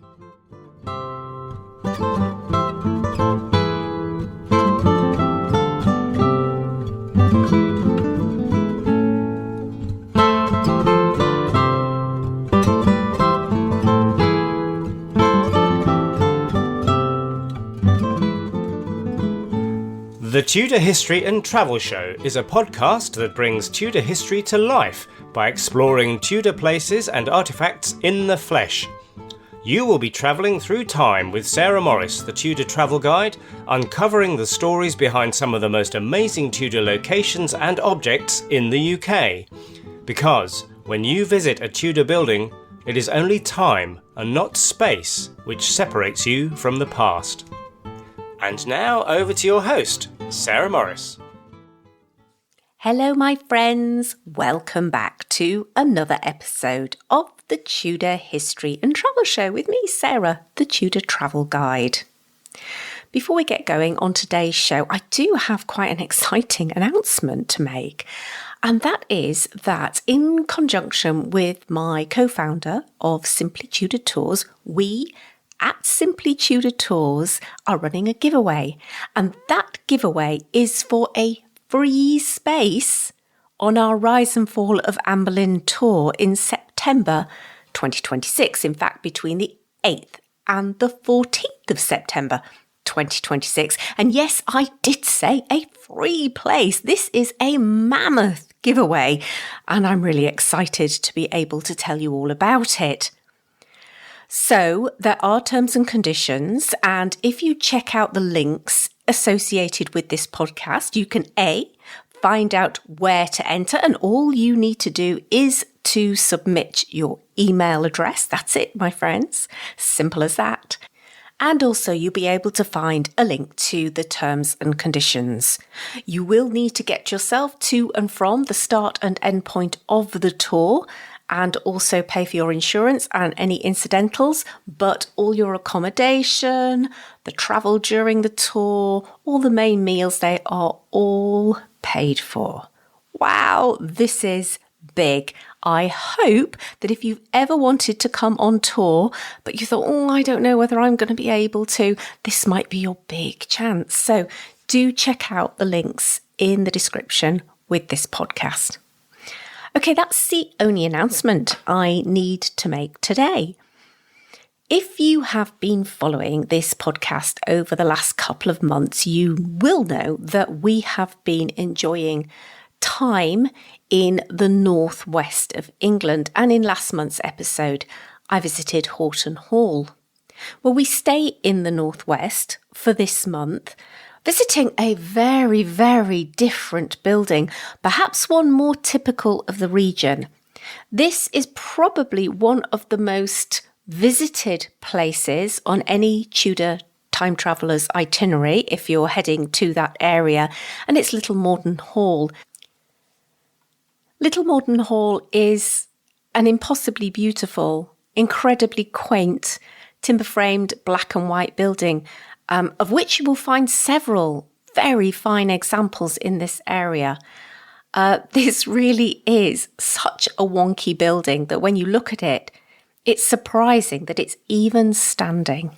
The Tudor History and Travel Show is a podcast that brings Tudor history to life by exploring Tudor places and artefacts in the flesh. You will be travelling through time with Sarah Morris, the Tudor travel guide, uncovering the stories behind some of the most amazing Tudor locations and objects in the UK. Because when you visit a Tudor building, it is only time and not space which separates you from the past. And now over to your host, Sarah Morris. Hello my friends, welcome back to another episode of the Tudor History and Travel Show with me, Sarah, the Tudor Travel Guide. Before we get going on today's show, I do have quite an exciting announcement to make. And that is that in conjunction with my co-founder of Simply Tudor Tours, we at Simply Tudor Tours are running a giveaway, and that giveaway is for a free space on our Rise and Fall of Anne Boleyn tour in September 2026, in fact between the 8th and the 14th of September 2026. And yes, I did say a free place. This is a mammoth giveaway, and I'm really excited to be able to tell you all about it. So there are terms and conditions, and if you check out the links associated with this podcast, you can find out where to enter, and all you need to do is to submit your email address. That's it, my friends. Simple as that. And also you'll be able to find a link to the terms and conditions. You will need to get yourself to and from the start and end point of the tour, and also pay for your insurance and any incidentals, but all your accommodation, the travel during the tour, all the main meals, they are all paid for. Wow, this is big. I hope that if you've ever wanted to come on tour, but you thought, I don't know whether I'm going to be able to, this might be your big chance. So do check out the links in the description with this podcast. Okay, that's the only announcement I need to make today. If you have been following this podcast over the last couple of months, you will know that we have been enjoying time in the northwest of England. And in last month's episode, I visited Horton Hall. Well, we stay in the northwest for this month, visiting a very, very different building, perhaps one more typical of the region. This is probably one of the most visited places on any Tudor time traveller's itinerary if you're heading to that area, and it's Little Moreton Hall. Little Moreton Hall is an impossibly beautiful, incredibly quaint, timber-framed black and white building, of which you will find several very fine examples in this area. This really is such a wonky building that when you look at it, it's surprising that it's even standing.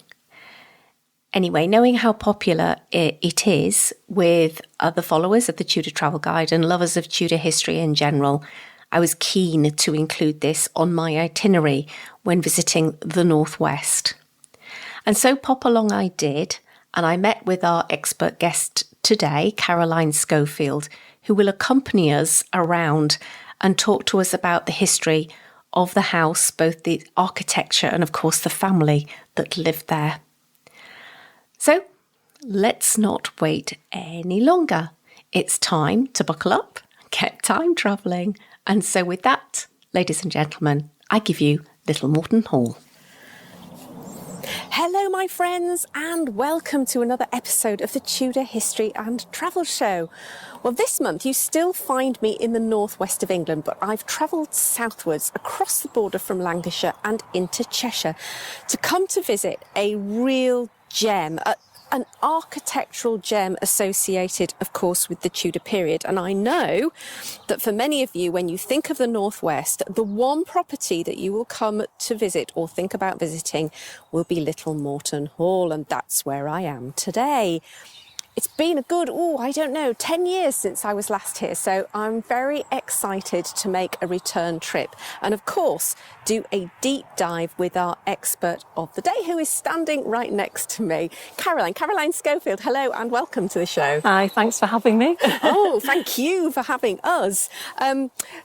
Anyway, knowing how popular it is with the followers of the Tudor Travel Guide and lovers of Tudor history in general, I was keen to include this on my itinerary when visiting the Northwest. And so pop along I did, and I met with our expert guest today, Caroline Schofield, who will accompany us around and talk to us about the history of the house, both the architecture and of course the family that lived there. So let's not wait any longer. It's time to buckle up, get time travelling. And so with that, ladies and gentlemen, I give you Little Moreton Hall. Hello, my friends, and welcome to another episode of the Tudor History and Travel Show. Well, this month you still find me in the northwest of England, but I've travelled southwards across the border from Lancashire and into Cheshire to come to visit a real gem, an architectural gem associated, of course, with the Tudor period. And I know that for many of you, when you think of the Northwest, the one property that you will come to visit or think about visiting will be Little Moreton Hall, and that's where I am today. It's been a good, 10 years since I was last here, so I'm very excited to make a return trip. And of course, do a deep dive with our expert of the day, who is standing right next to me, Caroline Schofield. Hello and welcome to the show. Hi, thanks for having me. Oh, thank you for having us.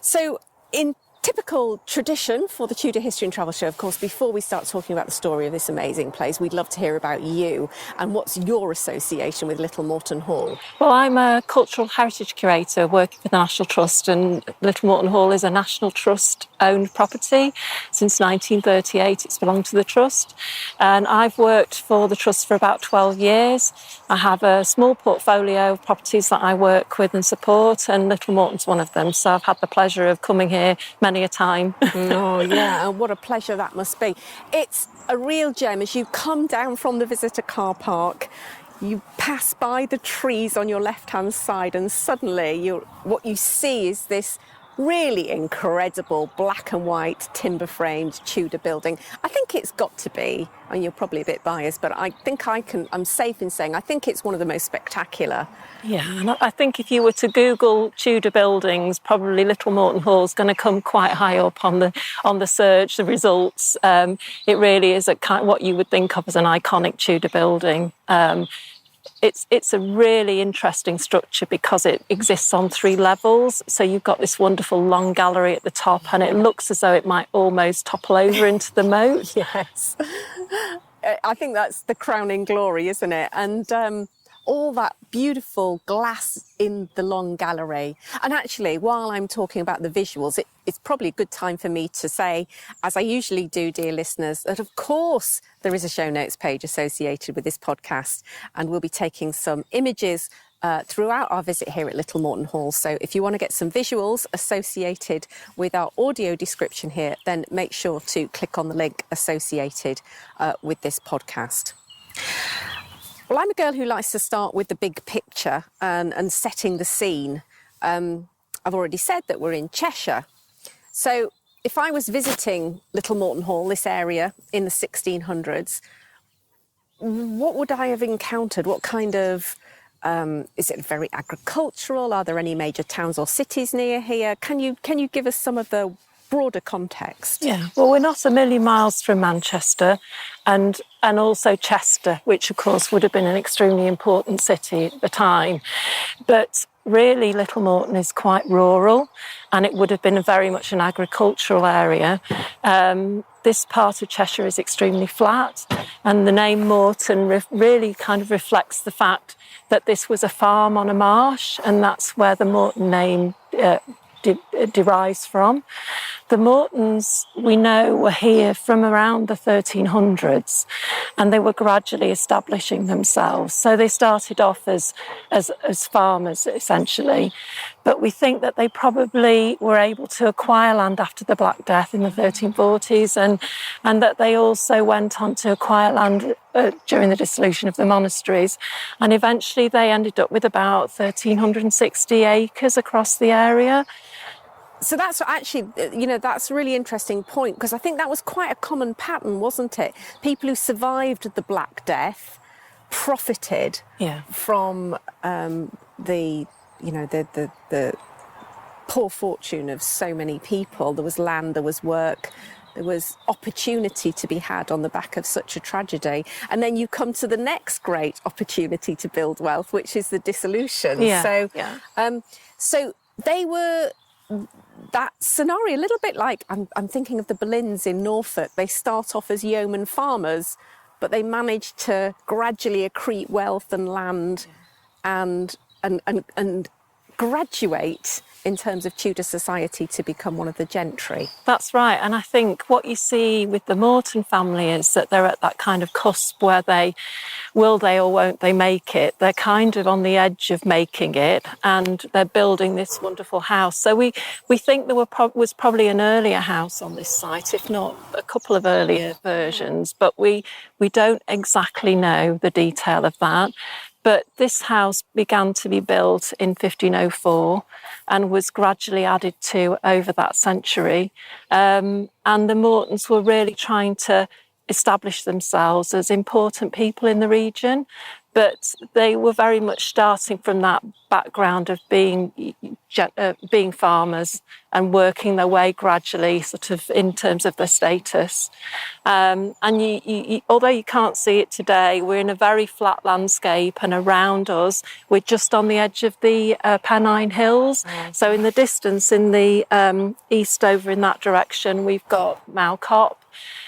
So in typical tradition for the Tudor History and Travel Show, of course, before we start talking about the story of this amazing place, we'd love to hear about you and what's your association with Little Moreton Hall. Well, I'm a cultural heritage curator working for the National Trust, and Little Moreton Hall is a National Trust owned property. Since 1938 it's belonged to the Trust, and I've worked for the Trust for about 12 years. I have a small portfolio of properties that I work with and support, and Little Moreton's one of them, so I've had the pleasure of coming here many a time. Oh yeah, and what a pleasure that must be. It's a real gem. As you come down from the visitor car park, you pass by the trees on your left hand side, and suddenly what you see is this really incredible black and white timber framed Tudor building. I think it's got to be, and you're probably a bit biased, but I think I'm safe in saying I think it's one of the most spectacular. Yeah, and I think if you were to Google Tudor buildings, probably Little Moreton Hall is going to come quite high up on the search, the results. It really is what you would think of as an iconic Tudor building. It's a really interesting structure because it exists on 3 levels. So you've got this wonderful long gallery at the top, and it looks as though it might almost topple over into the moat. Yes. I think that's the crowning glory, isn't it? And all that beautiful glass in the long gallery. And actually, while I'm talking about the visuals, it's probably a good time for me to say, as I usually do, dear listeners, that of course there is a show notes page associated with this podcast, and we'll be taking some images throughout our visit here at Little Moreton Hall. So if you want to get some visuals associated with our audio description here, then make sure to click on the link associated with this podcast. Well, I'm a girl who likes to start with the big picture and setting the scene. I've already said that we're in Cheshire. So if I was visiting Little Moreton Hall, this area, in the 1600s, what would I have encountered? What kind of, is it very agricultural? Are there any major towns or cities near here? Can you give us some of the broader context? Yeah, well, we're not a million miles from Manchester and also Chester, which of course would have been an extremely important city at the time. But really, Little Moreton is quite rural, and it would have been very much an agricultural area. This part of Cheshire is extremely flat, and the name Morton really kind of reflects the fact that this was a farm on a marsh, and that's where the Morton name derives from. The Mortons, we know, were here from around the 1300s, and they were gradually establishing themselves. So they started off as farmers, essentially, but we think that they probably were able to acquire land after the Black Death in the 1340s, and that they also went on to acquire land during the dissolution of the monasteries, and eventually they ended up with about 1,360 acres across the area. So that's actually, that's a really interesting point, because I think that was quite a common pattern, wasn't it? People who survived the Black Death profited from the poor fortune of so many people. There was land, there was work, there was opportunity to be had on the back of such a tragedy. And then you come to the next great opportunity to build wealth, which is the dissolution. So they were that scenario, a little bit like, I'm thinking of the Boleyns in Norfolk. They start off as yeoman farmers, but they manage to gradually accrete wealth and land and graduate in terms of Tudor society to become one of the gentry. That's right. And I think what you see with the Morton family is that they're at that kind of cusp where will they or won't they make it? They're kind of on the edge of making it, and they're building this wonderful house. So we think there was probably an earlier house on this site, if not a couple of earlier versions, but we don't exactly know the detail of that. But this house began to be built in 1504 and was gradually added to over that century. And the Mortons were really trying to establish themselves as important people in the region, but they were very much starting from that background of being farmers and working their way gradually sort of in terms of their status. And although you can't see it today, we're in a very flat landscape, and around us we're just on the edge of the Pennine Hills. So in the distance, in the east over in that direction, we've got Malcop.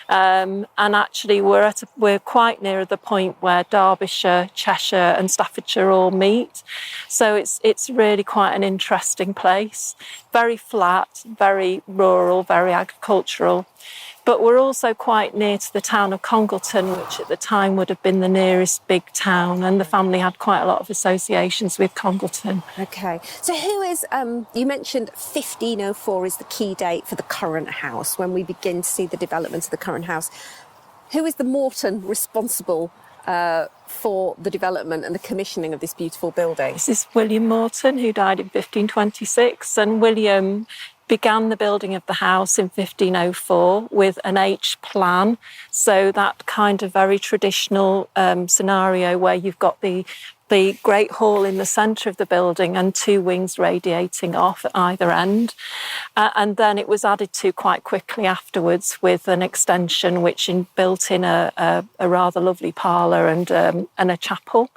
And actually we're quite near the point where Derbyshire, Cheshire and Staffordshire all meet. So it's really quite an interesting place. Very flat, very rural, very agricultural. But we're also quite near to the town of Congleton, which at the time would have been the nearest big town, and the family had quite a lot of associations with Congleton. Okay. So who is, you mentioned 1504 is the key date for the current house, when we begin to see the development of the current house. Who is the Morton responsible for the development and the commissioning of this beautiful building? This is William Morton, who died in 1526, and William began the building of the house in 1504 with an H plan. So that kind of very traditional scenario where you've got the great hall in the centre of the building and two wings radiating off at either end. And then it was added to quite quickly afterwards with an extension which built in a rather lovely parlour and a chapel.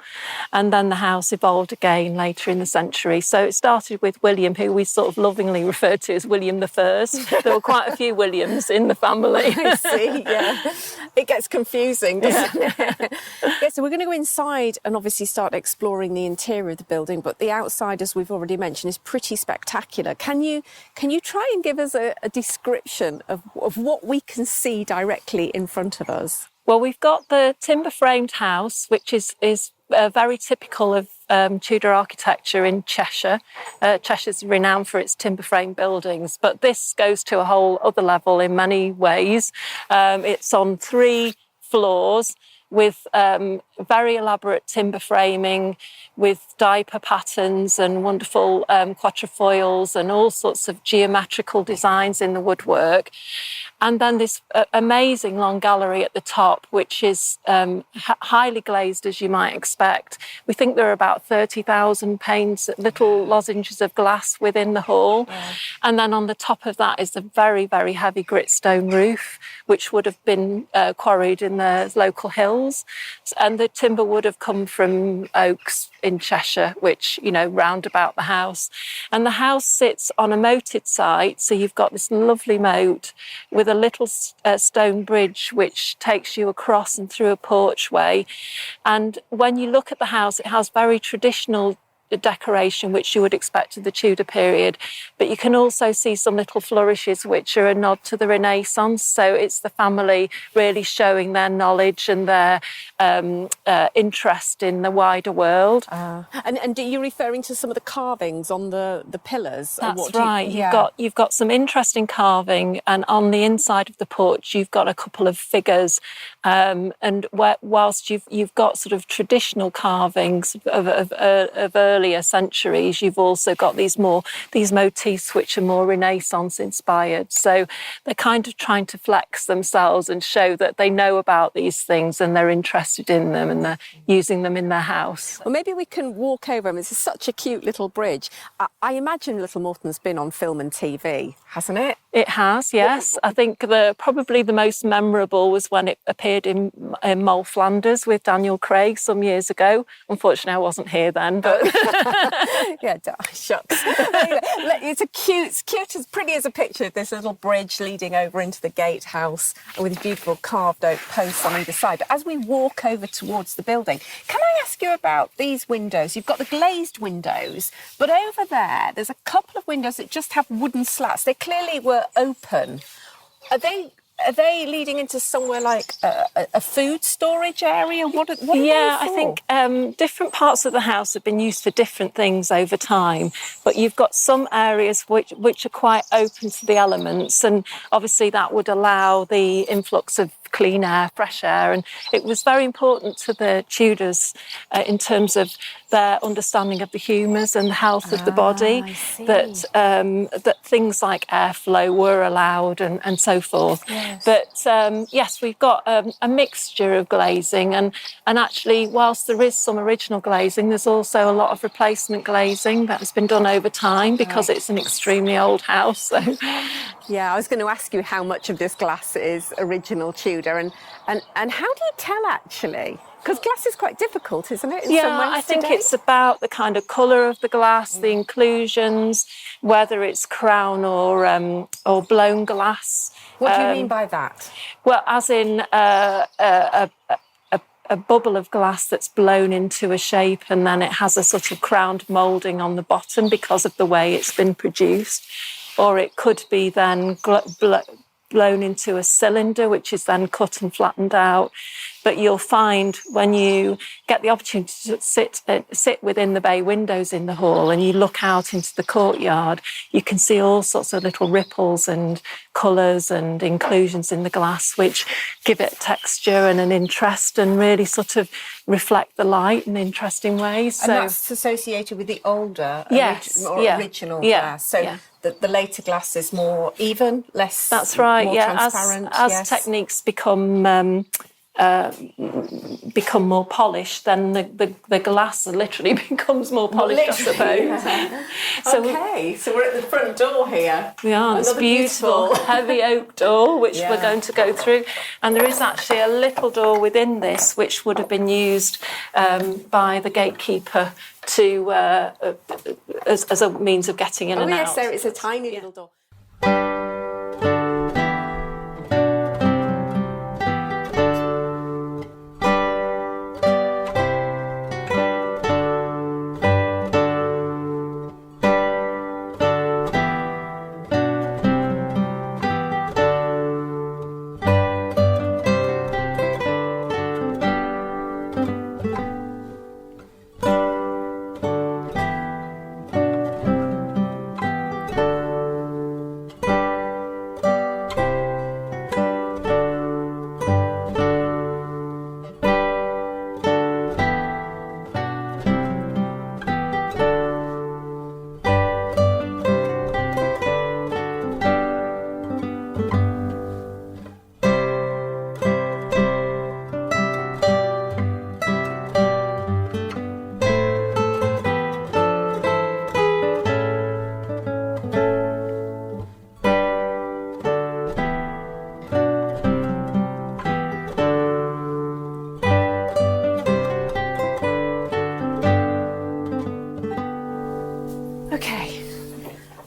And then the house evolved again later in the century. So it started with William, who we sort of lovingly referred to as William the First. There were quite a few Williams in the family. I see, yeah. It gets confusing, doesn't it? Yeah, so we're going to go inside and obviously start exploring the interior of the building, but the outside, as we've already mentioned, is pretty spectacular. Can you try and give us a description of what we can see directly in front of us? Well, we've got the timber-framed house, which is very typical of Tudor architecture in Cheshire. Cheshire's renowned for its timber-framed buildings, but this goes to a whole other level in many ways. It's on 3 floors with very elaborate timber framing, with diaper patterns and wonderful quatrefoils and all sorts of geometrical designs in the woodwork. And then this amazing long gallery at the top, which is highly glazed, as you might expect. We think there are about 30,000 panes, little lozenges of glass within the hall. Yeah. And then on the top of that is a very, very heavy gritstone roof, which would have been quarried in the local hills. And the timber would have come from oaks in Cheshire, which, round about the house. And the house sits on a moated site. So you've got this lovely moat with a little stone bridge which takes you across and through a porchway. And when you look at the house, it has very traditional decoration which you would expect of the Tudor period, but you can also see some little flourishes which are a nod to the Renaissance. So it's the family really showing their knowledge and their interest in the wider world. And are you referring to some of the carvings on the pillars? That's right. You've got some interesting carving, and on the inside of the porch you've got a couple of figures, and whilst you've got sort of traditional carvings of earlier centuries, you've also got these motifs which are more Renaissance inspired. So they're kind of trying to flex themselves and show that they know about these things and they're interested in them and they're using them in their house. Well, maybe we can walk over them. It's such a cute little bridge. I imagine Little Moreton's been on film and TV, hasn't it? It has, yes. I think probably the most memorable was when it appeared in Mole Flanders with Daniel Craig some years ago. Unfortunately, I wasn't here then, but Yeah, shucks. It's cute, as pretty as a picture. This little bridge leading over into the gatehouse with beautiful carved oak posts on either side. But as we walk over towards the building, can I ask you about these windows? You've got the glazed windows, but over there's a couple of windows that just have wooden slats. They clearly were open. Are they leading into somewhere like a food storage area? What are they for? I think different parts of the house have been used for different things over time, but you've got some areas which are quite open to the elements, and obviously that would allow the influx of clean air, fresh air, and it was very important to the Tudors in terms of their understanding of the humours and the health of the body, that things like airflow were allowed and so forth. Yes. But yes, we've got a mixture of glazing, and actually, whilst there is some original glazing, there's also a lot of replacement glazing that has been done over time because it's an extremely old house. So. Yeah, I was going to ask you how much of this glass is original Tudor, and how do you tell actually? Because glass is quite difficult, isn't it? I think it's about the kind of colour of the glass, the inclusions, whether it's crown or blown glass. What do you mean by that? Well, as in a bubble of glass that's blown into a shape, and then it has a sort of crowned moulding on the bottom because of the way it's been produced. Or it could be then blown into a cylinder, which is then cut and flattened out. But you'll find when you get the opportunity to sit within the bay windows in the hall and you look out into the courtyard, you can see all sorts of little ripples and colours and inclusions in the glass, which give it texture and an interest and really sort of reflect the light in interesting ways. And that's associated with the older, original glass. So the later glass is more even, less. That's right. More transparent. As techniques become more polished, then the glass literally becomes more polished, I suppose. Yeah. So we're at the front door here. We are. It's beautiful heavy oak door, which we're going to go through. And there is actually a little door within this, which would have been used by the gatekeeper to as a means of getting in and out. Oh yes, there it's a tiny little door.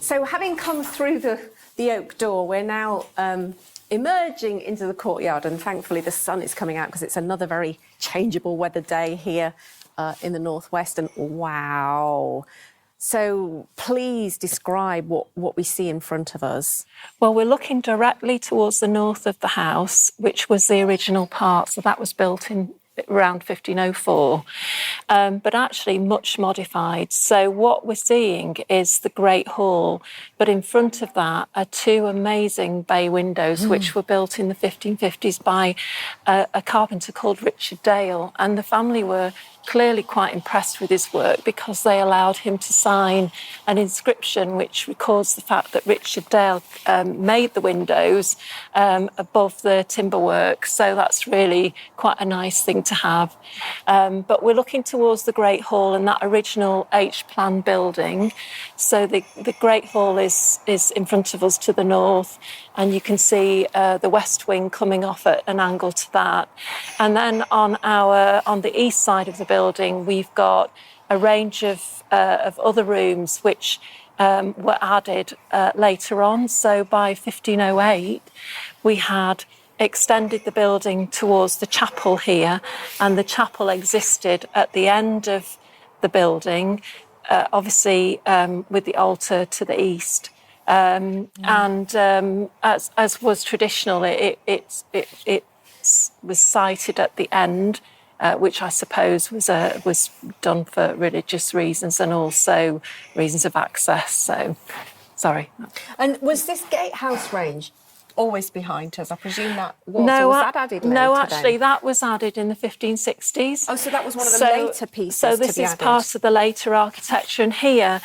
So having come through the oak door, we're now emerging into the courtyard, and thankfully the sun is coming out because it's another very changeable weather day here in the northwest. And wow. So please describe what we see in front of us. Well, we're looking directly towards the north of the house, which was the original part. So that was built in around 1504, but actually much modified. So what we're seeing is the Great Hall, but in front of that are two amazing bay windows, which were built in the 1550s by a carpenter called Richard Dale, and the family were clearly quite impressed with his work because they allowed him to sign an inscription which records the fact that Richard Dale made the windows above the timber work. So that's really quite a nice thing to have. But we're looking towards the Great Hall and that original H-plan building. So the Great Hall is in front of us to the north, and you can see the west wing coming off at an angle to that. And then on the east side of the building, we've got a range of other rooms which were added later on. So by 1508, we had extended the building towards the chapel here, and the chapel existed at the end of the building, obviously with the altar to the east. And as was traditional, it was sited at the end, which I suppose was done for religious reasons and also reasons of access. So, sorry. And was this gatehouse range always behind us? I presume that was. No, or was that added later? No, actually, then? that was added in the 1560s. Oh, so that was one of the later pieces. So this is part of the later architecture. And here,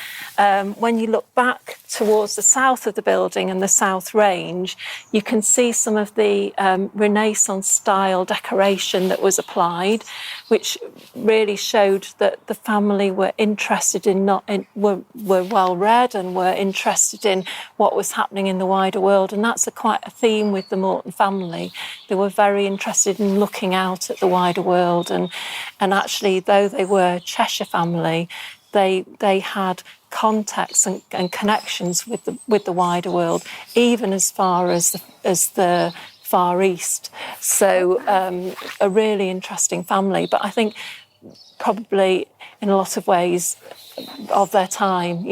when you look back towards the south of the building and the south range, you can see some of the Renaissance-style decoration that was applied, which really showed that the family were interested were well read and were interested in what was happening in the wider world. And that's quite a theme with the Morton family. They were very interested in looking out at the wider world, and actually, though they were a Cheshire family, they had contacts and connections with the wider world, even as far as the Far East. So a really interesting family. But I think probably in a lot of ways of their time,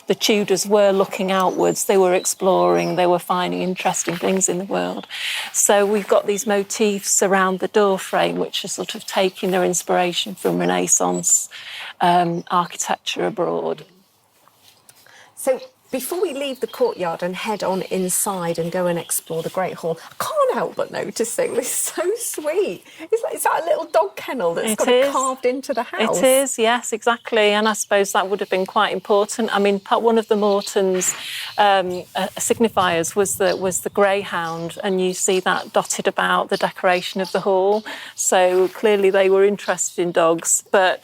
the Tudors were looking outwards, they were exploring, they were finding interesting things in the world. So we've got these motifs around the door frame, which are sort of taking their inspiration from Renaissance architecture abroad. So before we leave the courtyard and head on inside and go and explore the Great Hall, I can't help but noticing this is so sweet. It's like a little dog kennel that's got carved into the house. It is, yes, exactly. And I suppose that would have been quite important. I mean, one of the Morton's signifiers was the greyhound, and you see that dotted about the decoration of the hall. So clearly they were interested in dogs, but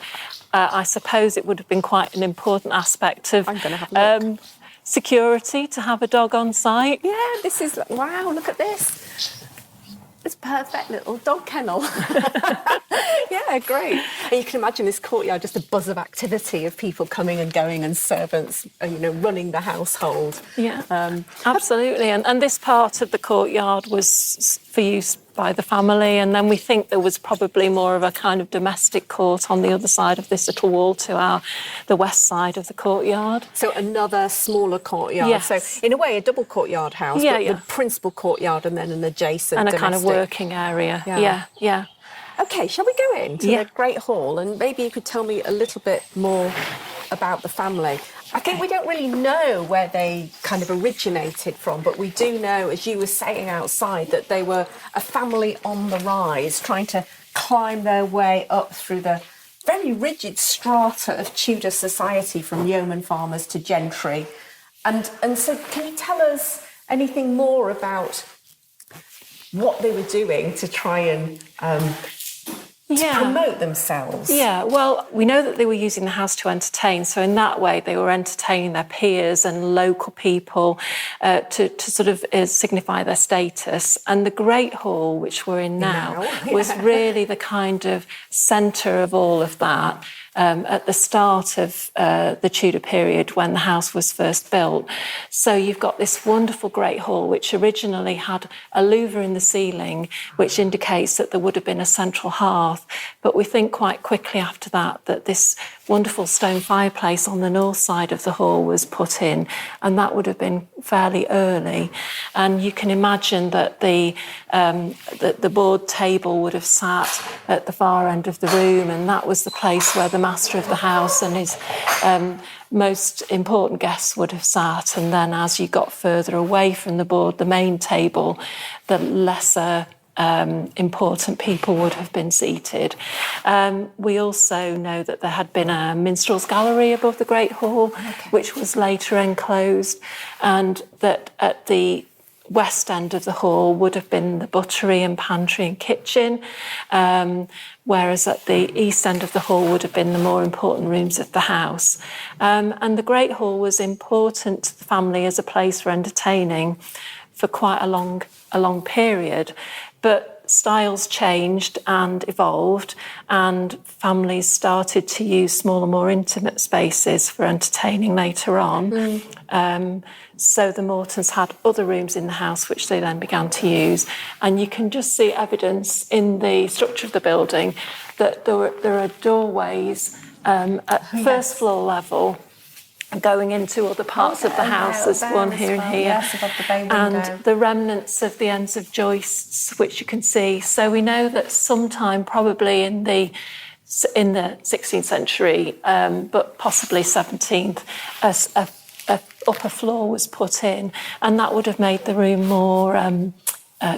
I suppose it would have been quite an important aspect of I'm going to have a look. Security to have a dog on site. Yeah, this is, wow, look at this. It's perfect little dog kennel. Yeah, great. And you can imagine this courtyard, just a buzz of activity of people coming and going and servants, running the household. Yeah, absolutely. And this part of the courtyard was for use by the family, and then we think there was probably more of a kind of domestic court on the other side of this little wall to the west side of the courtyard. So another smaller courtyard. Yes. So in a way, a double courtyard house, but the principal courtyard and then an adjacent and a domestic kind of working area. Yeah. Okay, shall we go into the Great Hall, and maybe you could tell me a little bit more about the family? I think we don't really know where they kind of originated from, but we do know, as you were saying outside, that they were a family on the rise, trying to climb their way up through the very rigid strata of Tudor society, from yeoman farmers to gentry. And so can you tell us anything more about what they were doing to try and to promote themselves? Yeah, well, we know that they were using the house to entertain, so in that way they were entertaining their peers and local people to sort of signify their status. And the Great Hall, which we're in now, was really the kind of centre of all of that. At the start of the Tudor period, when the house was first built. So you've got this wonderful Great Hall, which originally had a louver in the ceiling, which indicates that there would have been a central hearth. But we think quite quickly after that this wonderful stone fireplace on the north side of the hall was put in, and that would have been fairly early. And you can imagine that the board table would have sat at the far end of the room, and that was the place where the master of the house and his most important guests would have sat. And then as you got further away from the board, the main table, the lesser important people would have been seated. We also know that there had been a minstrel's gallery above the Great Hall, which was later enclosed, and that at the west end of the hall would have been the buttery and pantry and kitchen, whereas at the east end of the hall would have been the more important rooms of the house. And the Great Hall was important to the family as a place for entertaining for quite a long period. But styles changed and evolved, and families started to use smaller, more intimate spaces for entertaining later on. So the Mortons had other rooms in the house which they then began to use. And you can just see evidence in the structure of the building that there are doorways at first floor level going into other parts of the house. There's one here and here, above the bay window. and the remnants of the ends of joists, which you can see. So we know that sometime probably in the 16th century, but possibly 17th, a upper floor was put in, and that would have made the room more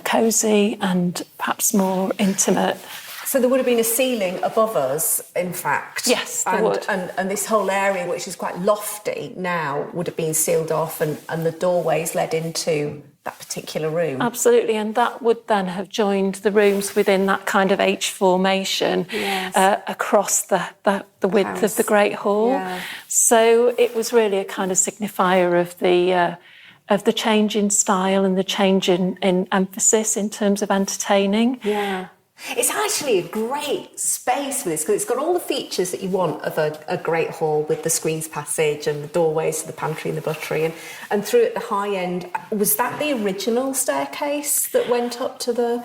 cosy and perhaps more intimate. So there would have been a ceiling above us, in fact. Yes, there would. And this whole area, which is quite lofty now, would have been sealed off, and the doorways led into that particular room. Absolutely, and that would then have joined the rooms within that kind of H formation across the width of the Great Hall. Yeah. So it was really a kind of signifier of the change in style and the change in emphasis in terms of entertaining. Yeah. It's actually a great space for this, because it's got all the features that you want of a great hall, with the screens passage and the doorways to the pantry and the buttery, and through at the high end. Was that the original staircase that went up to the...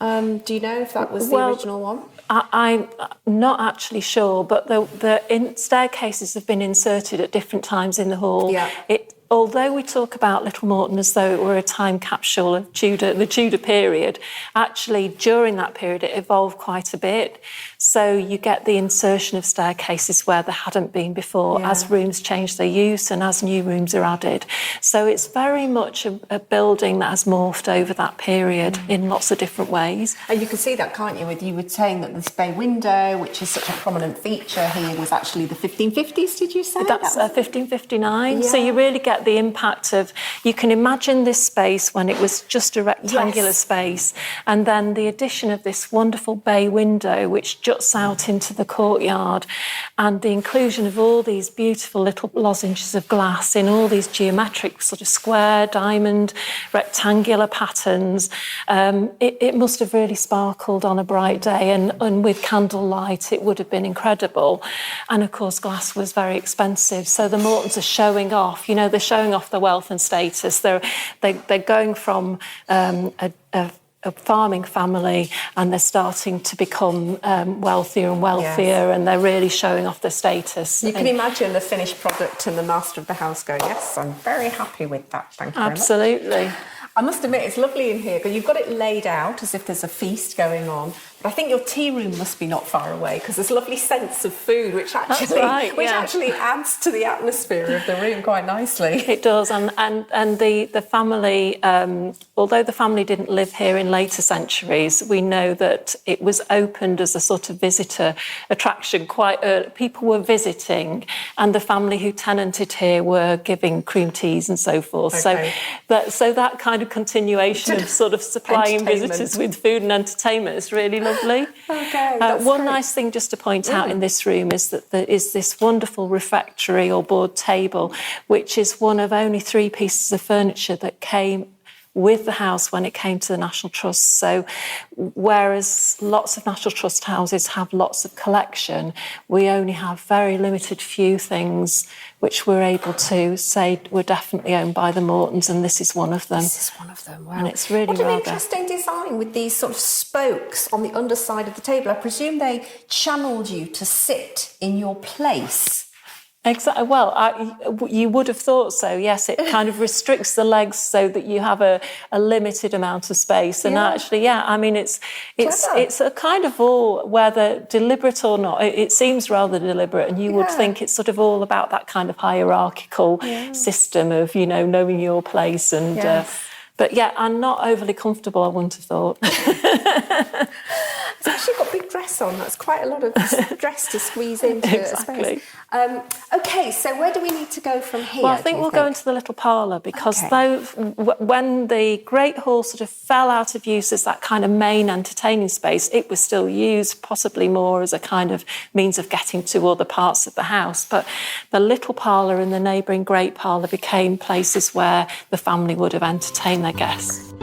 do you know if that was the original one? I'm not actually sure, but the staircases have been inserted at different times in the hall. Yeah. Although we talk about Little Moreton as though it were a time capsule of the Tudor period, actually during that period it evolved quite a bit. So you get the insertion of staircases where there hadn't been before, as rooms change their use and as new rooms are added. So it's very much a building that has morphed over that period in lots of different ways. And you can see that, can't you? You were saying that this bay window, which is such a prominent feature here, was actually the 1550s, did you say? That's 1559. Yeah. So you really get the impact of... You can imagine this space when it was just a rectangular space, and then the addition of this wonderful bay window, which juts out into the courtyard, and the inclusion of all these beautiful little lozenges of glass in all these geometric sort of square, diamond, rectangular patterns. It must have really sparkled on a bright day, and with candlelight it would have been incredible. And of course glass was very expensive, so the Mortons are showing off, they're showing off their wealth and status. They're going from a farming family, and they're starting to become wealthier and wealthier, and they're really showing off their status. You can imagine the finished product and the master of the house going, yes, I'm very happy with that, thank you very much. Absolutely. I must admit, it's lovely in here, because you've got it laid out as if there's a feast going on. But I think your tea room must be not far away, because there's lovely scents of food, which actually adds to the atmosphere of the room quite nicely. It does, and the family, although the family didn't live here in later centuries, we know that it was opened as a sort of visitor attraction quite early. People were visiting, and the family who tenanted here were giving cream teas and so forth. Okay. So that kind of continuation of sort of supplying visitors with food and entertainment is really lovely. Okay, one great. nice thing just to point out in this room is that there is this wonderful refectory or board table, which is one of only 3 pieces of furniture that came with the house when it came to the National Trust. So whereas lots of National Trust houses have lots of collection, we only have very limited few things which we're able to say were definitely owned by the Mortons, and this is one of them. This is one of them, wow. And it's really What an interesting design with these sort of spokes on the underside of the table. I presume they channeled you to sit in your place. Exactly. Well, you would have thought so. Yes, it kind of restricts the legs so that you have a limited amount of space. And actually, I mean, it's a kind of all, whether deliberate or not. It seems rather deliberate, and you would think it's sort of all about that kind of hierarchical system of knowing your place and. But yeah, I'm not overly comfortable, I wouldn't have thought. It's actually got a big dress on. That's quite a lot of dress to squeeze into Exactly. a space. Okay, so where do we need to go from here? Well, I think we'll go into the little parlour, because when the Great Hall sort of fell out of use as that kind of main entertaining space, it was still used possibly more as a kind of means of getting to other parts of the house. But the little parlour and the neighbouring Great Parlour became places where the family would have entertained their guests.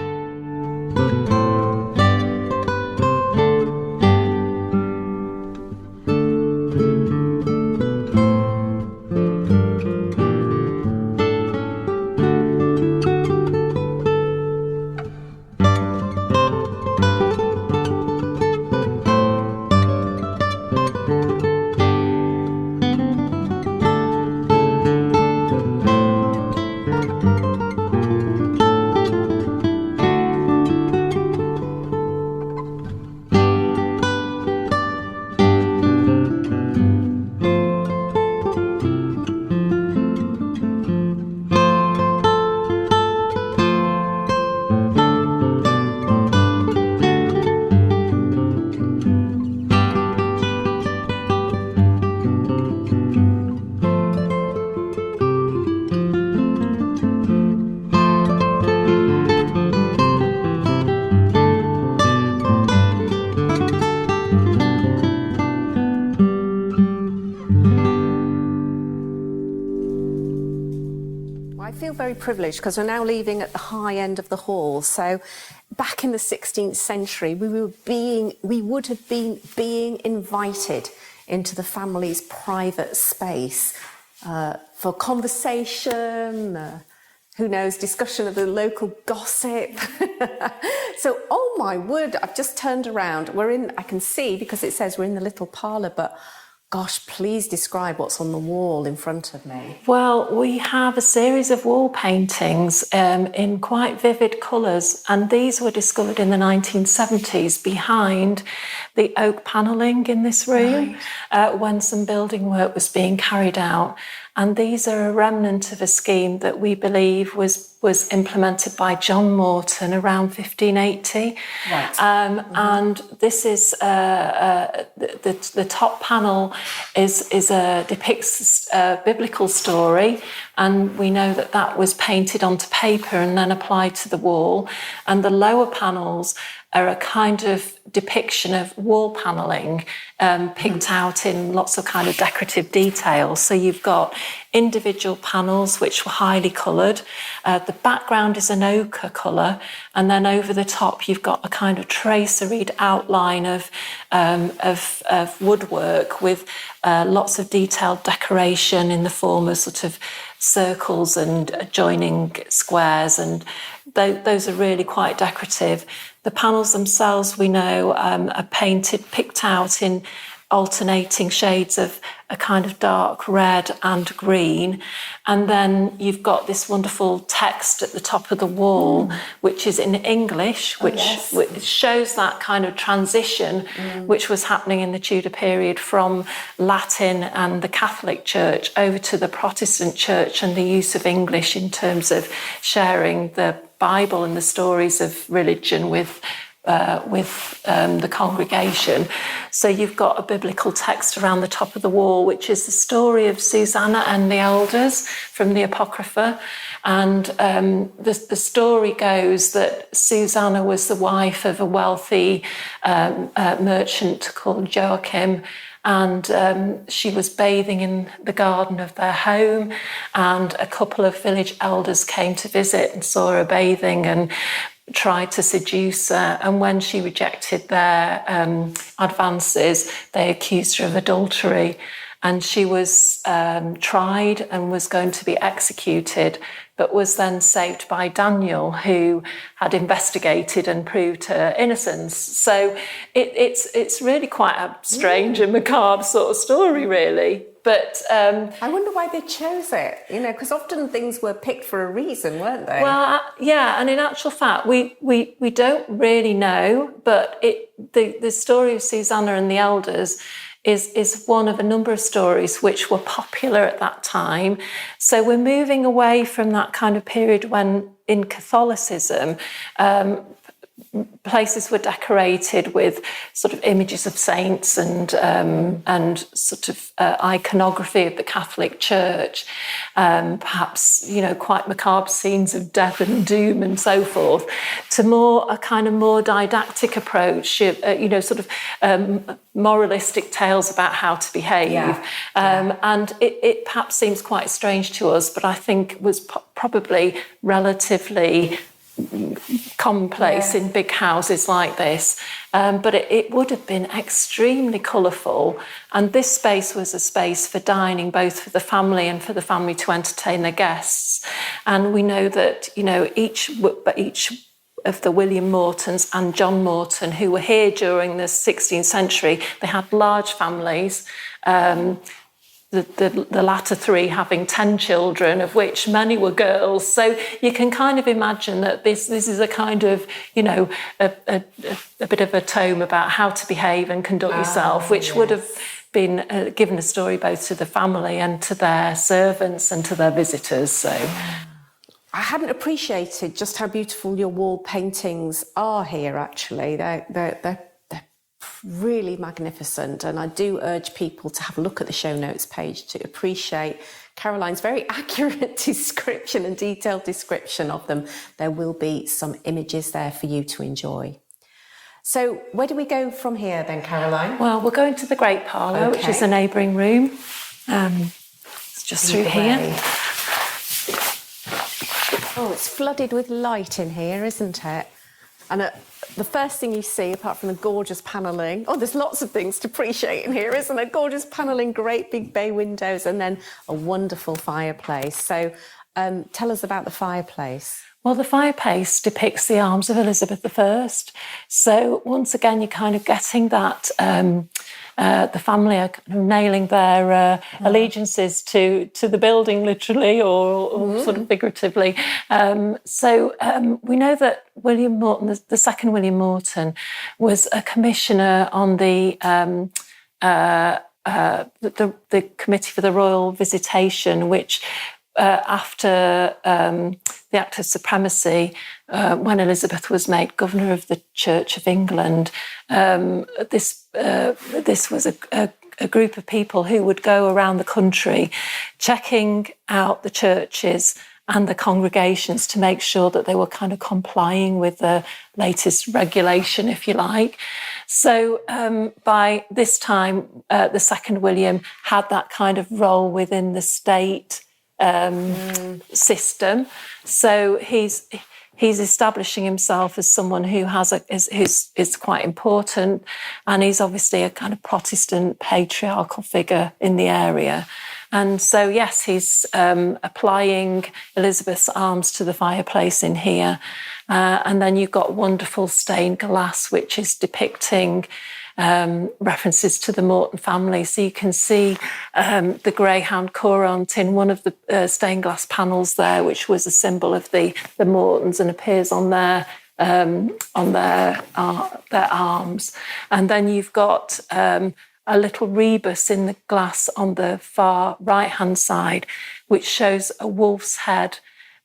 Very privileged, because we're now leaving at the high end of the hall. So back in the 16th century, we would have been being invited into the family's private space for conversation, who knows, discussion of the local gossip. So, oh my word, I've just turned around. I can see, because it says we're in the little parlour, but gosh, please describe what's on the wall in front of me. Well, we have a series of wall paintings in quite vivid colours, and these were discovered in the 1970s behind the oak panelling in this room, when some building work was being carried out. And these are a remnant of a scheme that we believe was implemented by John Morton around 1580. Right. And this is the top panel depicts a biblical story, and we know that was painted onto paper and then applied to the wall. And the lower panels are a kind of depiction of wall panelling, picked out in lots of kind of decorative details. So you've got individual panels which were highly coloured. The background is an ochre colour, and then over the top you've got a kind of traceried outline of woodwork with lots of detailed decoration in the form of sort of circles and adjoining squares, and those are really quite decorative. The panels themselves, we know, are picked out in alternating shades of a kind of dark red and green. And then you've got this wonderful text at the top of the wall, which is in English, which shows that kind of transition which was happening in the Tudor period from Latin and the Catholic Church over to the Protestant Church, and the use of English in terms of sharing the Bible and the stories of religion with the congregation. So you've got a biblical text around the top of the wall, which is the story of Susanna and the elders from the Apocrypha. And the story goes that Susanna was the wife of a wealthy merchant called Joachim, and she was bathing in the garden of their home, and a couple of village elders came to visit and saw her bathing and tried to seduce her, and when she rejected their advances, they accused her of adultery, and she was tried and was going to be executed, but was then saved by Daniel, who had investigated and proved her innocence. So it's really quite a strange and macabre sort of story, really. But I wonder why they chose it, because often things were picked for a reason, weren't they? Well, yeah, and in actual fact, we don't really know, but the story of Susanna and the elders is one of a number of stories which were popular at that time. So we're moving away from that kind of period when in Catholicism, places were decorated with sort of images of saints and sort of iconography of the Catholic Church, perhaps, you know, quite macabre scenes of death and doom and so forth, to a kind of more didactic approach, you know, sort of moralistic tales about how to behave. And it perhaps seems quite strange to us, but I think was probably relatively commonplace in big houses like this, but it would have been extremely colourful, and this space was a space for dining, both for the family and for the family to entertain their guests. And we know that, you know, each of the William Mortons and John Morton, who were here during the 16th century, they had large families. The latter three having 10 children, of which many were girls. So you can kind of imagine that this is a kind of, you know, a bit of a tome about how to behave and conduct yourself, which would have been given a story both to the family and to their servants and to their visitors. So I hadn't appreciated just how beautiful your wall paintings are here, actually. They're really magnificent, and I do urge people to have a look at the show notes page to appreciate Caroline's very accurate description and detailed description of them. There will be some images there for you to enjoy. So where do we go from here then, Caroline? Well, we're going to the Great Parlour, which is a neighbouring room. It's just through here. Oh, it's flooded with light in here, isn't it? And the first thing you see, apart from the gorgeous panelling, there's lots of things to appreciate in here, isn't there? Gorgeous panelling, great big bay windows, and then a wonderful fireplace. So tell us about the fireplace. Well, the fireplace depicts the arms of Elizabeth I. So once again, you're kind of getting that the family are kind of nailing their allegiances to the building, literally or sort of figuratively. So we know that William Morton, the second William Morton, was a commissioner on the Committee for the Royal Visitation, which after the Act of Supremacy, when Elizabeth was made governor of the Church of England, this was a group of people who would go around the country checking out the churches and the congregations to make sure that they were kind of complying with the latest regulation, if you like. So by this time, the second William had that kind of role within the state system. So he's establishing himself as someone who is quite important, and he's obviously a kind of Protestant patriarchal figure in the area. And so, yes, he's applying Elizabeth's arms to the fireplace in here. And then you've got wonderful stained glass, which is depicting references to the Morton family. So you can see the greyhound Courtyard in one of the stained glass panels there, which was a symbol of the Mortons and appears on their arms. And then you've got a little rebus in the glass on the far right-hand side, which shows a wolf's head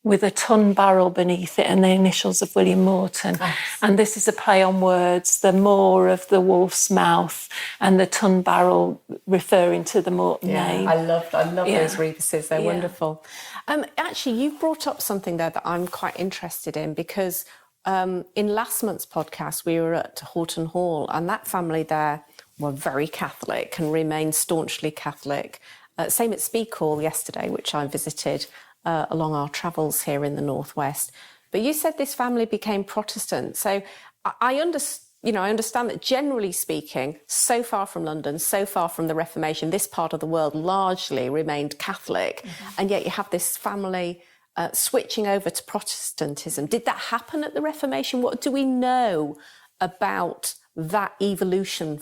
with a ton barrel beneath it and the initials of William Morton. Nice. And this is a play on words, the maw of the wolf's mouth and the ton barrel referring to the Morton name. I love those rebuses, they're wonderful. Actually, you've brought up something there that I'm quite interested in, because in last month's podcast, we were at Horton Hall, and that family there were very Catholic and remained staunchly Catholic. Same at Speak Hall yesterday, which I visited along our travels here in the Northwest. But you said this family became Protestant. So I understand that, generally speaking, so far from London, so far from the Reformation, this part of the world largely remained Catholic. Mm-hmm. And yet you have this family switching over to Protestantism. Did that happen at the Reformation? What do we know about that evolution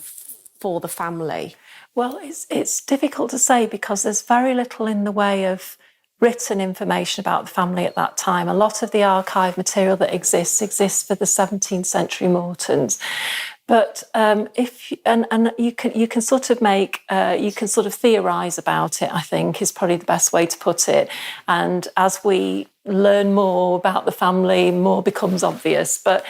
for the family? Well, it's difficult to say, because there's very little in the way of written information about the family at that time. A lot of the archive material that exists for the 17th century Mortons. But you can sort of theorise about it, I think, is probably the best way to put it. And as we learn more about the family, more becomes obvious. But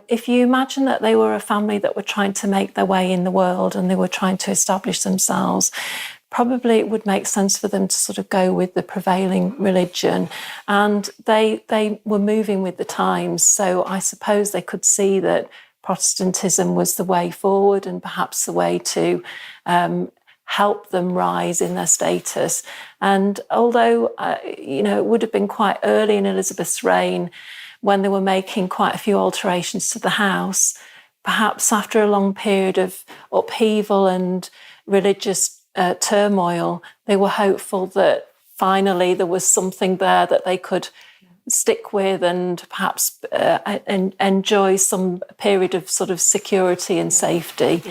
if you imagine that they were a family that were trying to make their way in the world and they were trying to establish themselves, probably it would make sense for them to sort of go with the prevailing religion. And they were moving with the times. So I suppose they could see that Protestantism was the way forward and perhaps the way to help them rise in their status. And although, it would have been quite early in Elizabeth's reign when they were making quite a few alterations to the house, perhaps after a long period of upheaval and religious turmoil, they were hopeful that finally there was something there that they could stick with and perhaps enjoy some period of sort of security and safety.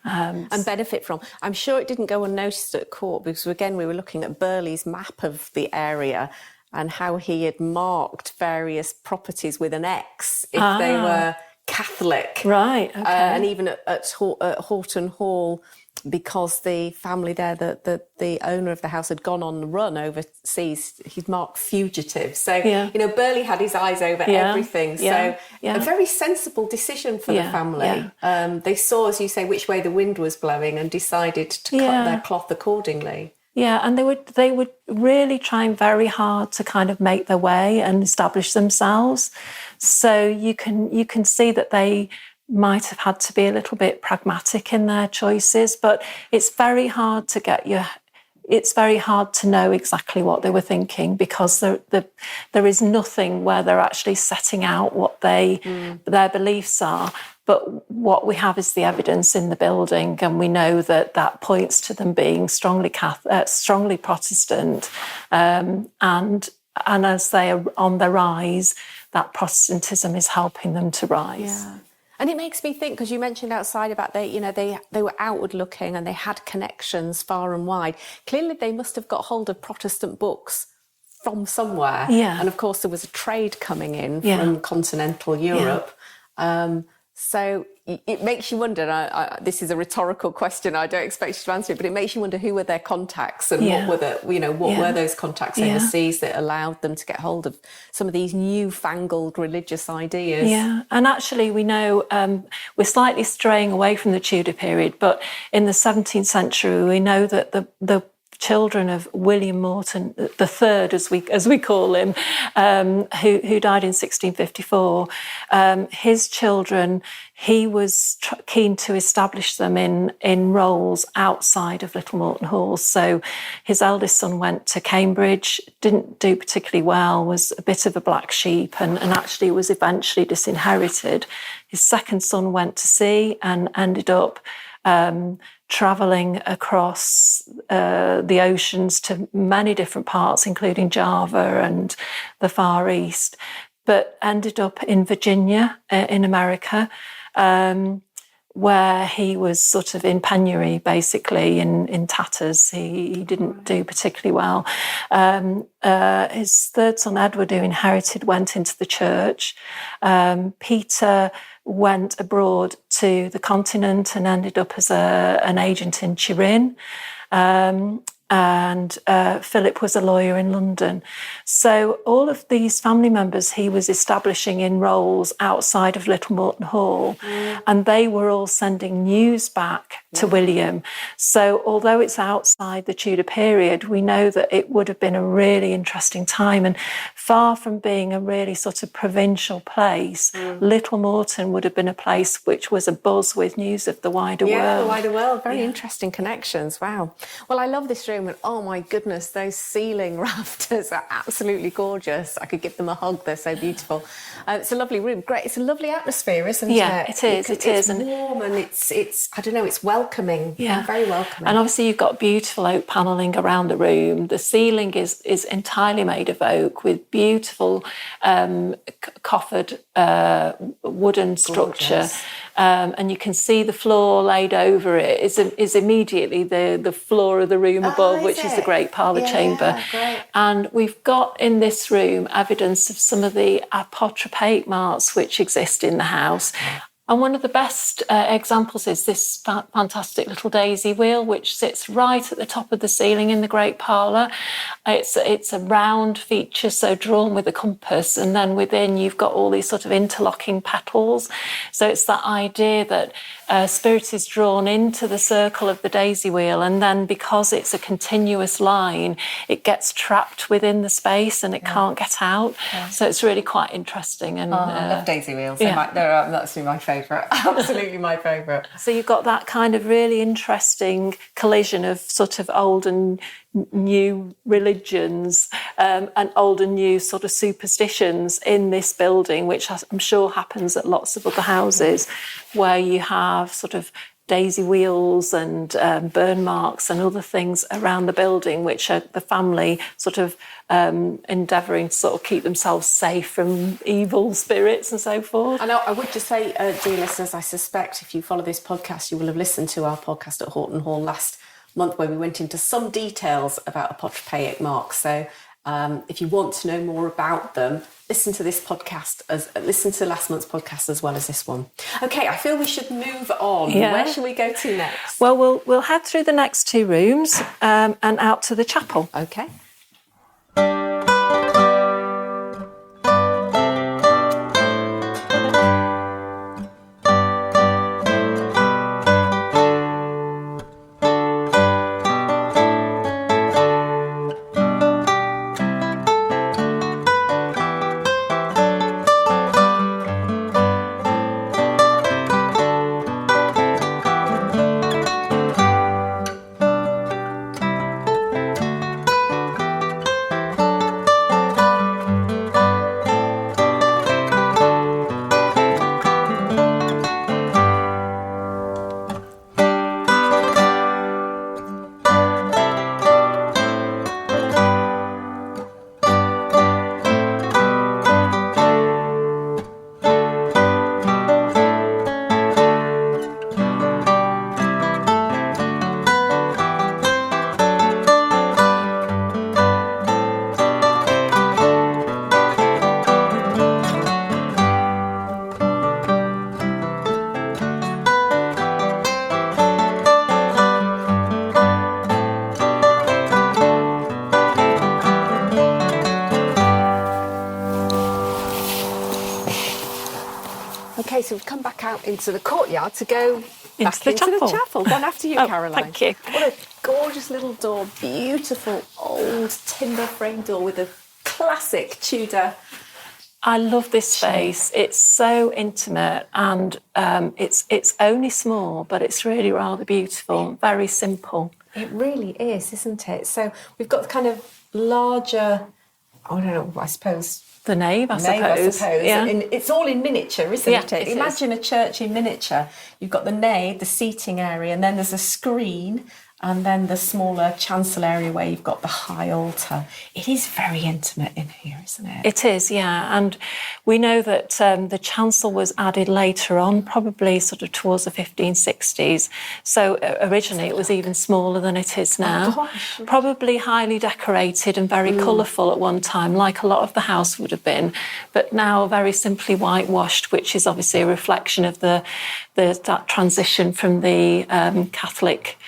And benefit from. I'm sure it didn't go unnoticed at court because, again, we were looking at Burghley's map of the area and how he had marked various properties with an X if they were Catholic. Right, okay. And even at Horton Hall, because the family there, the owner of the house had gone on the run overseas, he'd marked fugitives. So, Burghley had his eyes over everything. So a very sensible decision for the family. They saw, as you say, which way the wind was blowing and decided to cut their cloth accordingly. Yeah, and they were really trying very hard to kind of make their way and establish themselves. So you can see that they might have had to be a little bit pragmatic in their choices, but it's very hard to it's very hard to know exactly what they were thinking because there is nothing where they're actually setting out what their beliefs are. But what we have is the evidence in the building, and we know that points to them being strongly Protestant, and as they are on the rise, that Protestantism is helping them to rise. Yeah. And it makes me think, because you mentioned outside about they were outward looking and they had connections far and wide. Clearly, they must have got hold of Protestant books from somewhere. Yeah. And of course, there was a trade coming in from continental Europe. So it makes you wonder, this is a rhetorical question, I don't expect you to answer it, but it makes you wonder who were their contacts and what were those contacts overseas that allowed them to get hold of some of these newfangled religious ideas. Yeah, and actually we know we're slightly straying away from the Tudor period, but in the 17th century we know that the children of William Morton, the third, as we call him, who died in 1654. His children, he was keen to establish them in roles outside of Little Moreton Hall. So his eldest son went to Cambridge, didn't do particularly well, was a bit of a black sheep, and actually was eventually disinherited. His second son went to sea and ended up travelling across the oceans to many different parts, including Java and the Far East, but ended up in Virginia, in America, where he was sort of in penury, basically, in tatters. He didn't do particularly well. His third son, Edward, who inherited, went into the church. Peter went abroad to the continent and ended up as an agent in Turin. And Philip was a lawyer in London. So all of these family members he was establishing in roles outside of Little Moreton Hall, and they were all sending news back to William. So although it's outside the Tudor period, we know that it would have been a really interesting time, and far from being a really sort of provincial place, Little Moreton would have been a place which was abuzz with news of the wider world. Yeah, the wider world. Very interesting connections. Wow. Well, I love this room, and oh my goodness, those ceiling rafters are absolutely gorgeous. I could give them a hug. They're so beautiful. It's a lovely room. Great. It's a lovely atmosphere, isn't it? Yeah, it is. It's warm and it's I don't know, it's welcoming. welcoming. Yeah, very welcoming. And obviously you've got beautiful oak panelling around the room. The ceiling is entirely made of oak with beautiful coffered wooden structure. And you can see the floor laid over it is immediately the floor of the room above, which is the great parlour chamber. Great. And we've got in this room evidence of some of the apotropaic marks which exist in the house. And one of the best examples is this fantastic little daisy wheel, which sits right at the top of the ceiling in the great parlour. It's a round feature, so drawn with a compass, and then within you've got all these sort of interlocking petals. So it's that idea that spirit is drawn into the circle of the daisy wheel, and then because it's a continuous line, it gets trapped within the space and it can't get out. So it's really quite interesting. And I love daisy wheels. Yeah. That's my favourite. Absolutely my favourite. So you've got that kind of really interesting collision of sort of old and new religions and old and new sort of superstitions in this building, which I'm sure happens at lots of other houses, where you have sort of daisy wheels and burn marks and other things around the building, which are the family sort of endeavouring to sort of keep themselves safe from evil spirits and so forth. And I would just say, dear listeners, I suspect if you follow this podcast, you will have listened to our podcast at Horton Hall last month, where we went into some details about apotropaic marks. So if you want to know more about them, listen to this podcast, listen to last month's podcast as well as this one. Okay, I feel we should move on. Yeah. Where shall we go to next? Well, we'll head through the next two rooms and out to the chapel. Okay. Okay, so we've come back out into the courtyard to go back into the chapel. Then after you, Caroline. Thank you. What a gorgeous little door, beautiful old timber frame door with a classic Tudor. I love this space. It's so intimate and it's only small, but it's really rather beautiful, very simple. It really is, isn't it? So we've got the kind of larger, I don't know, I suppose... The nave, I suppose. Yeah. It's all in miniature, isn't it? It Imagine a church in miniature. You've got the nave, the seating area, and then there's a screen, and then the smaller chancel area where you've got the high altar. It is very intimate in here, isn't it? It is, yeah. And we know that the chancel was added later on, probably sort of towards the 1560s. So originally it was even smaller than it is now. Oh, gosh. Probably highly decorated and very colourful at one time, like a lot of the house would have been. But now very simply whitewashed, which is obviously a reflection of that transition from the Catholic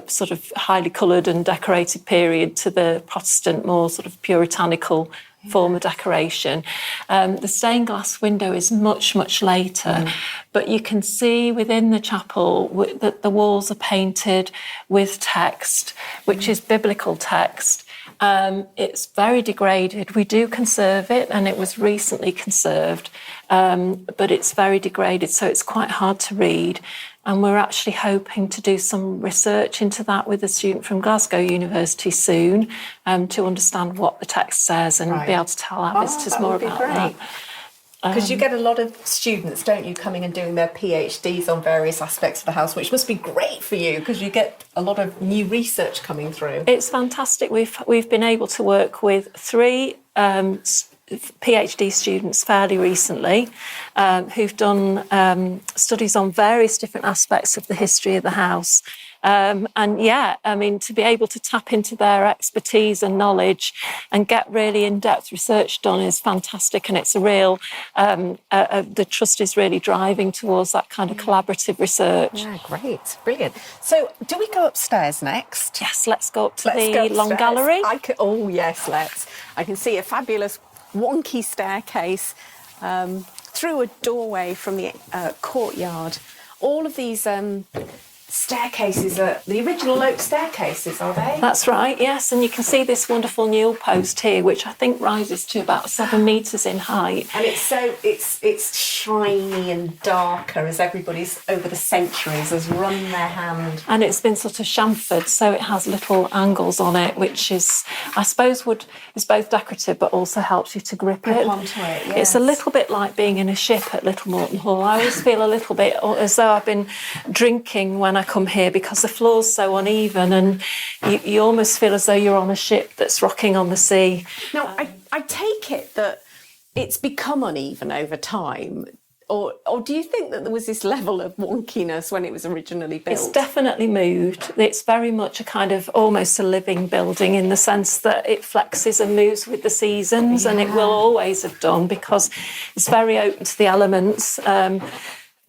sort of highly coloured and decorated period to the Protestant, more sort of puritanical form of decoration. The stained glass window is much, much later, but you can see within the chapel that the walls are painted with text, which is biblical text. It's very degraded. We do conserve it, and it was recently conserved, but it's very degraded, so it's quite hard to read. And we're actually hoping to do some research into that with a student from Glasgow University soon, to understand what the text says and be able to tell our visitors more about that. Because you get a lot of students, don't you, coming and doing their PhDs on various aspects of the house, which must be great for you because you get a lot of new research coming through. It's fantastic. We've been able to work with 3 PhD students fairly recently who've done studies on various different aspects of the history of the house. And yeah, I mean, to be able to tap into their expertise and knowledge and get really in-depth research done is fantastic. And it's a real, the Trust is really driving towards that kind of collaborative research. Yeah, great. Brilliant. So do we go upstairs next? Yes, let's go up to the long gallery. Oh, yes, let's. I can see a fabulous wonky staircase through a doorway from the courtyard. All of these staircases are the original oak staircases, are they? That's right, yes. And you can see this wonderful newel post here, which I think rises to about 7 metres in height. And it's shiny and darker as everybody's over the centuries has run their hand. And it's been sort of chamfered, so it has little angles on it, which is, I suppose, is both decorative but also helps you to grip it. Onto it, yes. It's a little bit like being in a ship at Little Moreton Hall. I always feel a little bit as though I've been drinking when I come here because the floor's so uneven and you almost feel as though you're on a ship that's rocking on the sea. Now, I take it that it's become uneven over time, or do you think that there was this level of wonkiness when it was originally built? It's definitely moved. It's very much a kind of almost a living building in the sense that it flexes and moves with the seasons, and it will always have done because it's very open to the elements.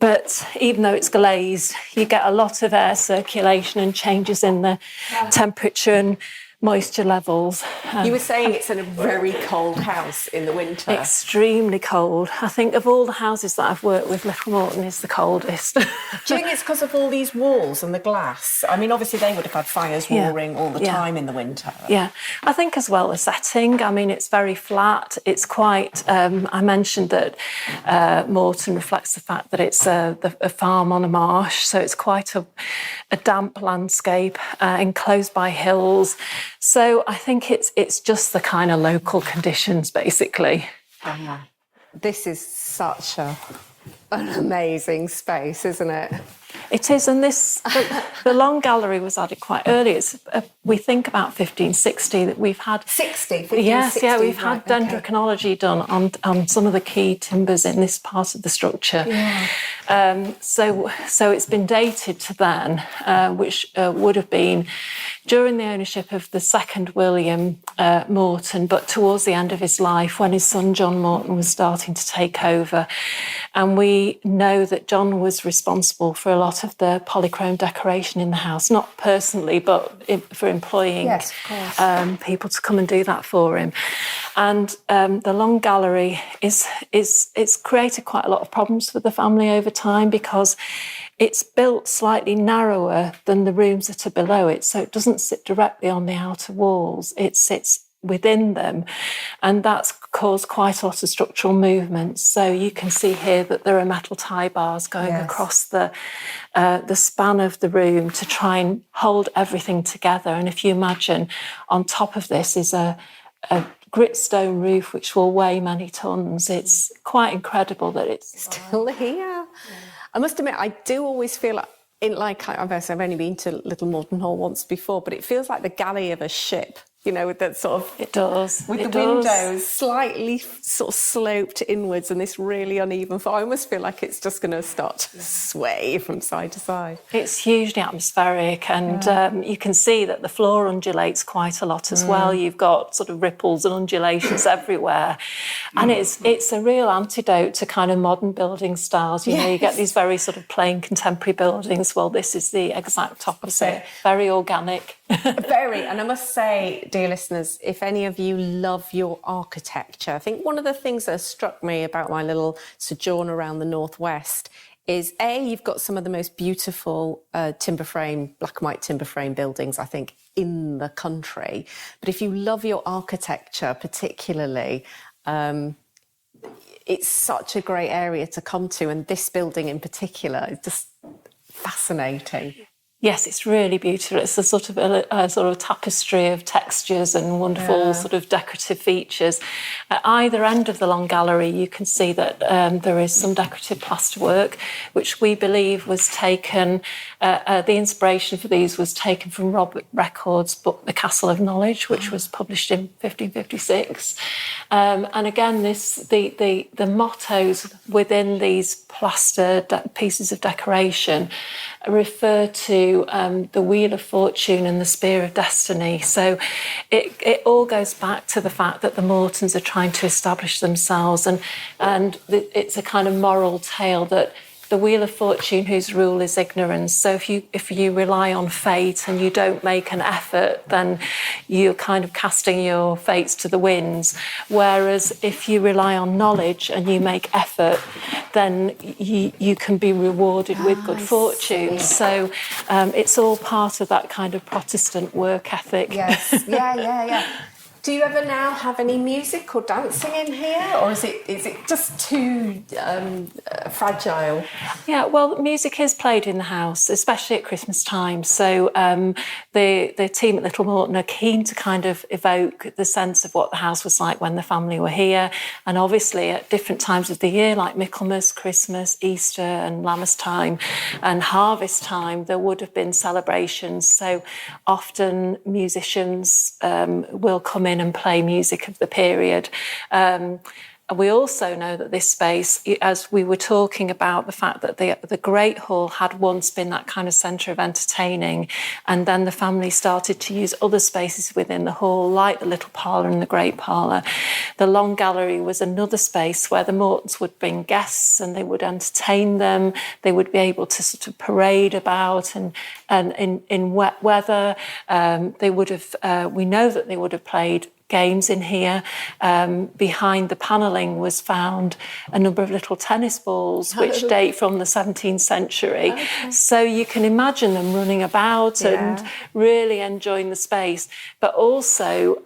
But even though it's glazed, you get a lot of air circulation and changes in the temperature and moisture levels. You were saying it's in a very cold house in the winter. Extremely cold. I think of all the houses that I've worked with, Little Moreton is the coldest. Do you think it's because of all these walls and the glass? I mean, obviously they would have had fires roaring all the time in the winter. Yeah, I think as well the setting. I mean, it's very flat. It's quite, I mentioned that Morton reflects the fact that it's a farm on a marsh, so it's quite a damp landscape, enclosed by hills. So I think it's just the kind of local conditions, basically. This is such an amazing space, isn't it? It is, and the long gallery was added quite early. It's we think about 1560 that we've had 1560. Yes, yeah, we've had dendrochronology done on some of the key timbers in this part of the structure. Yeah. So it's been dated to then, which would have been during the ownership of the second William Morton, but towards the end of his life when his son John Morton was starting to take over. And we know that John was responsible for a lot of the polychrome decoration in the house, not personally, but for employing people to come and do that for him. And the long gallery it's created quite a lot of problems for the family over time because it's built slightly narrower than the rooms that are below it, so it doesn't sit directly on the outer walls. It sits within them, and that's caused quite a lot of structural movements. So you can see here that there are metal tie bars going across the span of the room to try and hold everything together. And if you imagine, on top of this is a gritstone roof which will weigh many tons. It's quite incredible that it's still here. I must admit, I do always feel I've only been to Little Moreton Hall once before, but it feels like the galley of a ship, you know, with that sort of... It does. With the windows slightly sort of sloped inwards and this really uneven floor. I almost feel like it's just going to start to sway from side to side. It's hugely atmospheric, and you can see that the floor undulates quite a lot as well. You've got sort of ripples and undulations everywhere. And it's a real antidote to kind of modern building styles. You know, you get these very sort of plain contemporary buildings. Well, this is the exact opposite. Very organic. Very. And I must say, dear listeners, if any of you love your architecture, I think one of the things that has struck me about my little sojourn around the Northwest is, you've got some of the most beautiful timber frame, black and white timber frame buildings, I think, in the country. But if you love your architecture particularly, it's such a great area to come to. And this building in particular is just fascinating. Yes, it's really beautiful. It's a sort of tapestry of textures and wonderful sort of decorative features. At either end of the long gallery, you can see that there is some decorative plasterwork, which we believe was taken. The inspiration for these was taken from Robert Record's book, The Castle of Knowledge, which was published in 1556. And again, the mottos within these plaster pieces of decoration refer to the Wheel of Fortune and the Spear of Destiny. So it all goes back to the fact that the Mortons are trying to establish themselves, and it's a kind of moral tale that the Wheel of Fortune, whose rule is ignorance. So if you rely on fate and you don't make an effort, then you're kind of casting your fates to the winds. Whereas if you rely on knowledge and you make effort, then you can be rewarded with good fortune. So it's all part of that kind of Protestant work ethic. Yes, yeah. Do you ever now have any music or dancing in here, or is it just too fragile? Yeah, well, music is played in the house, especially at Christmas time. So the team at Little Moreton are keen to kind of evoke the sense of what the house was like when the family were here. And obviously at different times of the year, like Michaelmas, Christmas, Easter and Lammas time and harvest time, there would have been celebrations. So often musicians will come in and play music of the period. We also know that this space, as we were talking about the fact that the Great Hall had once been that kind of centre of entertaining, and then the family started to use other spaces within the hall, like the Little Parlour and the Great Parlour. The Long Gallery was another space where the Mortons would bring guests and they would entertain them. They would be able to sort of parade about, and in wet weather, they would have. We know that they would have played games in here. Behind the panelling was found a number of little tennis balls which date from the 17th century. Okay. So you can imagine them running about and really enjoying the space. But also,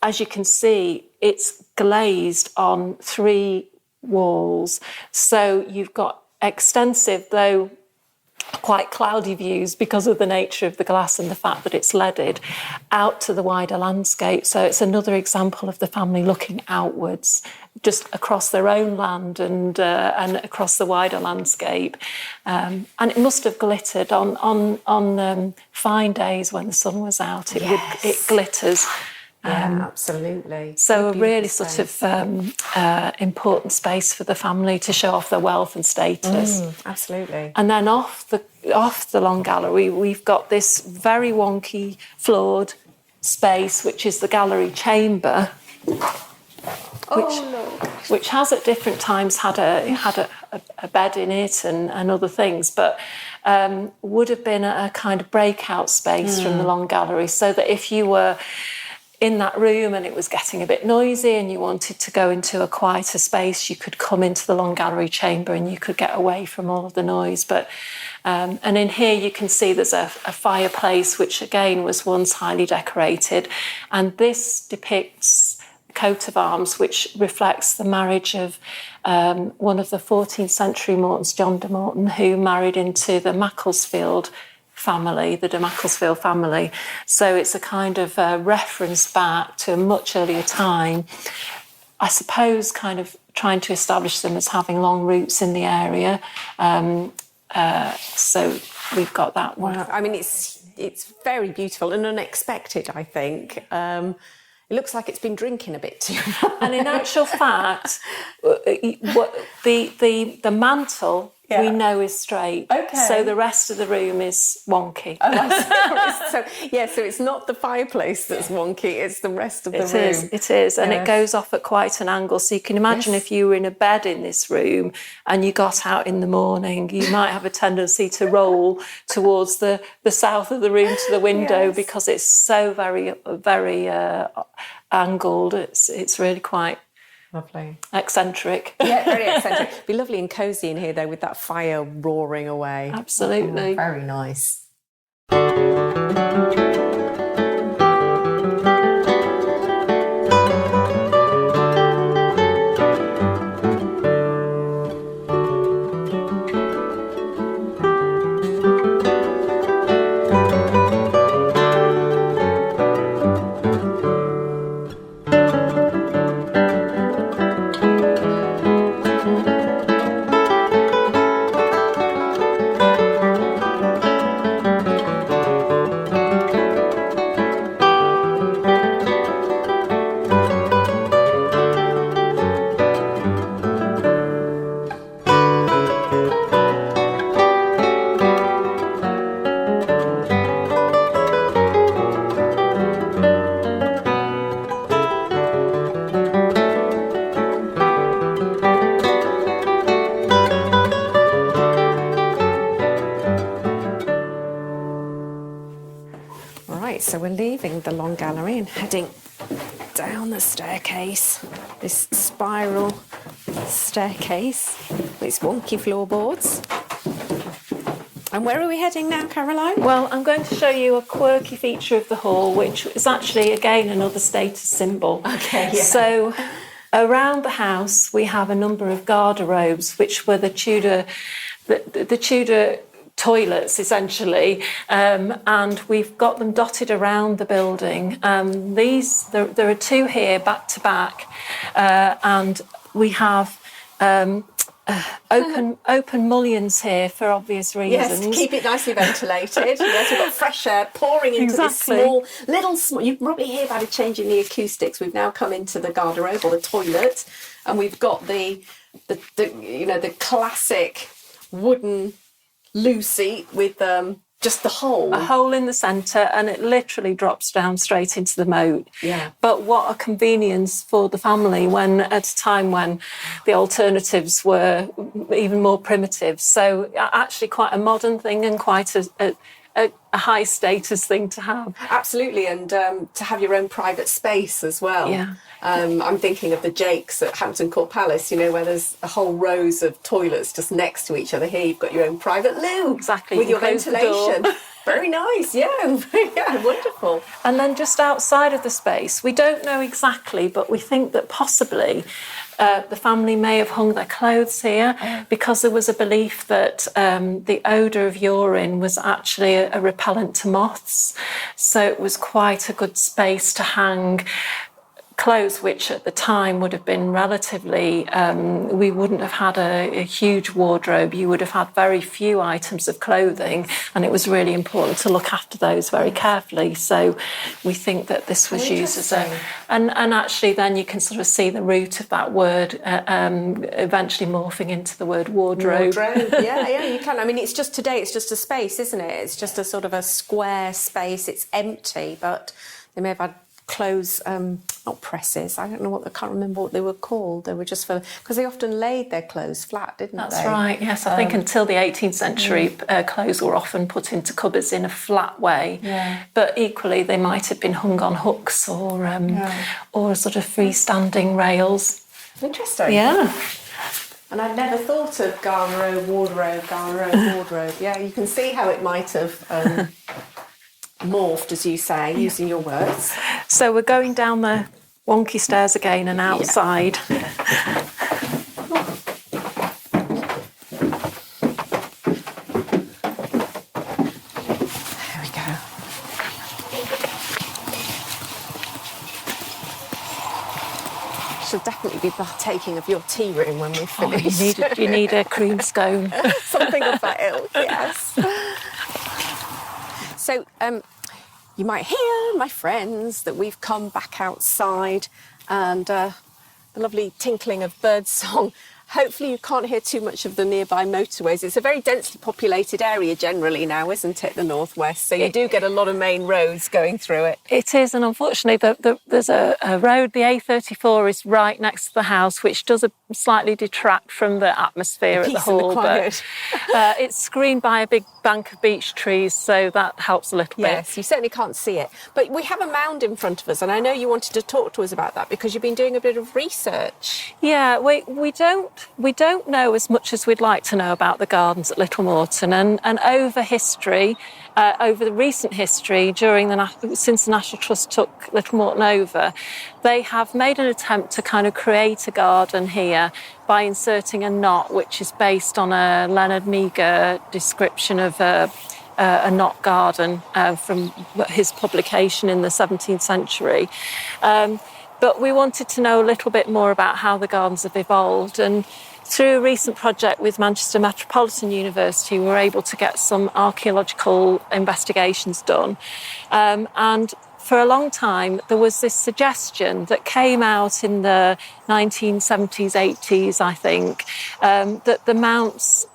as you can see, it's glazed on 3 walls. So you've got extensive, though quite cloudy views because of the nature of the glass and the fact that it's leaded, out to the wider landscape. So it's another example of the family looking outwards, just across their own land and across the wider landscape. And it must have glittered on fine days when the sun was out. It glitters. Absolutely. So a really sort of important space for the family to show off their wealth and status. Absolutely. And then off the Long Gallery, we've got this very wonky floored space, which is the gallery chamber, which has at different times had a bed in it and other things, but would have been a kind of breakout space from the Long Gallery, so that if you were in that room and it was getting a bit noisy and you wanted to go into a quieter space, you could come into the Long Gallery chamber and you could get away from all of the noise. But and in here you can see there's a fireplace, which again was once highly decorated, and this depicts a coat of arms which reflects the marriage of one of the 14th century Mortons, John de Morton, who married into the Macclesfield family, the de Macclesfield family. So it's a kind of reference back to a much earlier time, I suppose, kind of trying to establish them as having long roots in the area. So we've got that one. Wow. I mean, it's very beautiful and unexpected, I think. It looks like it's been drinking a bit too much. And in actual fact, the mantle we know is straight. Okay. So the rest of the room is wonky. So it's not the fireplace that's wonky, it's the rest of the room. It is. And it goes off at quite an angle. So you can imagine if you were in a bed in this room and you got out in the morning, you might have a tendency to roll towards the south of the room to the window because it's so very, very angled. It's really quite lovely. Eccentric. Yeah, very eccentric. It'd be lovely and cosy in here, though, with that fire roaring away. Absolutely. Very nice. Right, so we're leaving the long gallery and heading down the staircase, this spiral staircase with its wonky floorboards. And where are we heading now, Caroline? Well, I'm going to show you a quirky feature of the hall, which is actually, again, another status symbol. Okay, yeah. So around the house, we have a number of garderobes, which were the Tudor toilets, essentially, and we've got them dotted around the building. There are two here, back to back, and we have open mullions here for obvious reasons. Yes, to keep it nicely ventilated. Yes, we've got fresh air pouring into this small. You probably hear about a change in the acoustics. We've now come into the garderobe or the toilet, and we've got the classic wooden loo seat with just the hole. A hole in the centre, and it literally drops down straight into the moat. Yeah. But what a convenience for the family when at a time when the alternatives were even more primitive. So actually quite a modern thing and quite a high status thing to have. Absolutely, and to have your own private space as well. Yeah. I'm thinking of the Jakes at Hampton Court Palace, where there's a whole rows of toilets just next to each other. Here you've got your own private loo. Exactly. With your close the ventilation. door. Very nice, yeah, wonderful. And then just outside of the space, we don't know exactly, but we think that possibly the family may have hung their clothes here because there was a belief that the odour of urine was actually a repellent to moths. So it was quite a good space to hang clothes, which at the time would have been relatively, we wouldn't have had a huge wardrobe. You would have had very few items of clothing, and it was really important to look after those very carefully. So we think that this was used as and actually then you can sort of see the root of that word eventually morphing into the word wardrobe. Yeah, you can. I mean, it's just today, it's just a space, isn't it? It's just a sort of a square space. It's empty, but they may have had clothes, not presses, I can't remember what they were called. They were just because they often laid their clothes flat, didn't they? That's right, yes. I think until the 18th century, clothes were often put into cupboards in a flat way. Yeah. But equally, they might have been hung on hooks or sort of freestanding rails. Interesting. Yeah. And I'd never thought of garderobe, wardrobe. Yeah, you can see how it might have morphed, as you say, using your words. So we're going down the wonky stairs again and outside. Yeah. There we go. She'll definitely be partaking of your tea room when we've finished. You need a cream scone. Something of that ilk, yes. So you might hear, my friends, that we've come back outside and the lovely tinkling of birdsong. Hopefully you can't hear too much of the nearby motorways. It's a very densely populated area generally now, isn't it, the northwest? So you do get a lot of main roads going through it. It is, and unfortunately there's a road, the A34 is right next to the house, which does slightly detract from the atmosphere at the hall. But it's screened by a big bank of beech trees, so that helps a little bit. Yes, you certainly can't see it. But we have a mound in front of us, and I know you wanted to talk to us about that because you've been doing a bit of research. Yeah, we don't know as much as we'd like to know about the gardens at Little Moreton, and over history, over the recent history, since the National Trust took Little Moreton over, they have made an attempt to kind of create a garden here by inserting a knot, which is based on a Leonard Meagher description of a knot garden from his publication in the 17th century. But we wanted to know a little bit more about how the gardens have evolved, and through a recent project with Manchester Metropolitan University, we were able to get some archaeological investigations done. And for a long time, there was this suggestion that came out in the 1970s, 80s, I think, that the mounts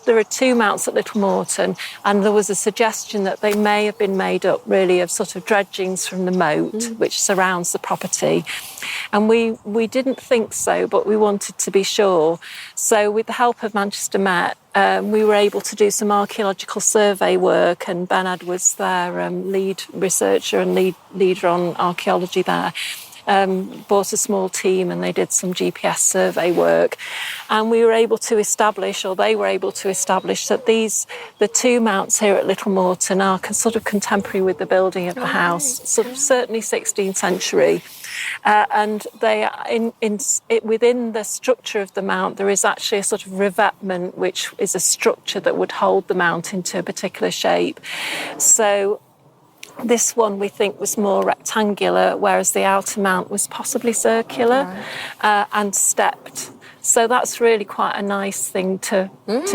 there are two mounts at Little Moreton, and there was a suggestion that they may have been made up really of sort of dredgings from the moat which surrounds the property. And we didn't think so, but we wanted to be sure. So with the help of Manchester Met, we were able to do some archaeological survey work, and Ben Edwards, their lead researcher and leader on archaeology there, bought a small team, and they did some GPS survey work, and we were able to establish, or they were able to establish, that the two mounts here at Little Moreton are sort of contemporary with the building of the house, sort of certainly 16th century, and they are within the structure of the mount there is actually a sort of revetment, which is a structure that would hold the mount into a particular shape. So this one we think was more rectangular, whereas the outer mount was possibly circular and stepped. So that's really quite a nice thing to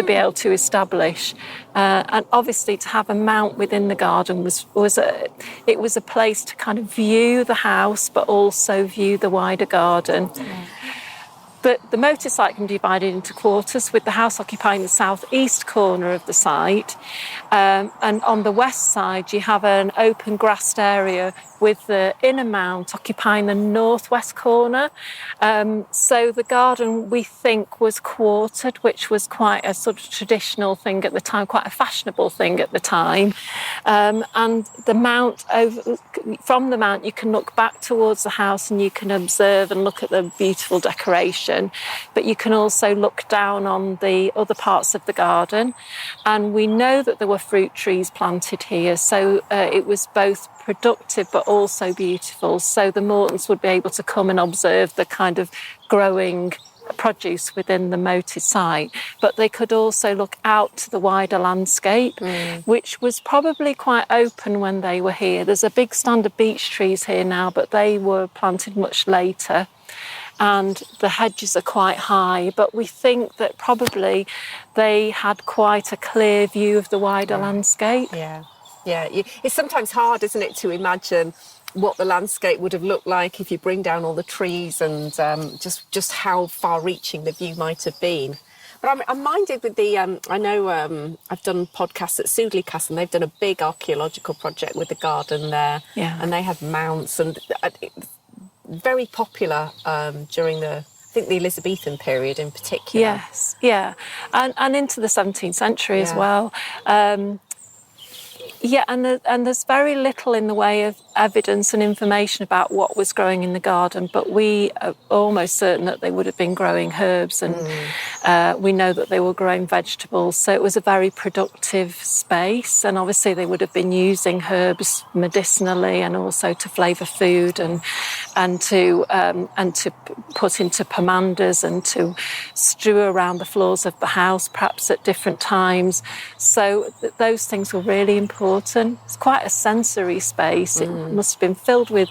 be able to establish. And obviously to have a mount within the garden was a place to kind of view the house, but also view the wider garden. But the moated site can be divided into quarters, with the house occupying the southeast corner of the site. And on the west side, you have an open grassed area with the inner mount occupying the northwest corner. So the garden, we think, was quartered, which was quite a sort of traditional thing at the time, quite a fashionable thing at the time. And the mount, from the mount, you can look back towards the house and you can observe and look at the beautiful decoration. But you can also look down on the other parts of the garden. And we know that there were fruit trees planted here, so it was both productive but also beautiful. So the Mortons would be able to come and observe the kind of growing produce within the moated site, but they could also look out to the wider landscape, which was probably quite open when they were here. There's a big stand of beech trees here now, but they were planted much later. And the hedges are quite high, but we think that probably they had quite a clear view of the wider landscape. Yeah, it's sometimes hard, isn't it, to imagine what the landscape would have looked like if you bring down all the trees, and just how far-reaching the view might have been. But I'm minded with the, I know I've done podcasts at Tudor Castle, and they've done a big archaeological project with the garden there, and they have mounts, and very popular during the Elizabethan period in particular. Yes, yeah, and into the 17th century as well. And there's very little in the way of evidence and information about what was growing in the garden, but we are almost certain that they would have been growing herbs, and we know that they were growing vegetables. So it was a very productive space, and obviously they would have been using herbs medicinally and also to flavour food and to put into pomanders and to strew around the floors of the house, perhaps at different times. So those things were really important. It's quite a sensory space. It must have been filled with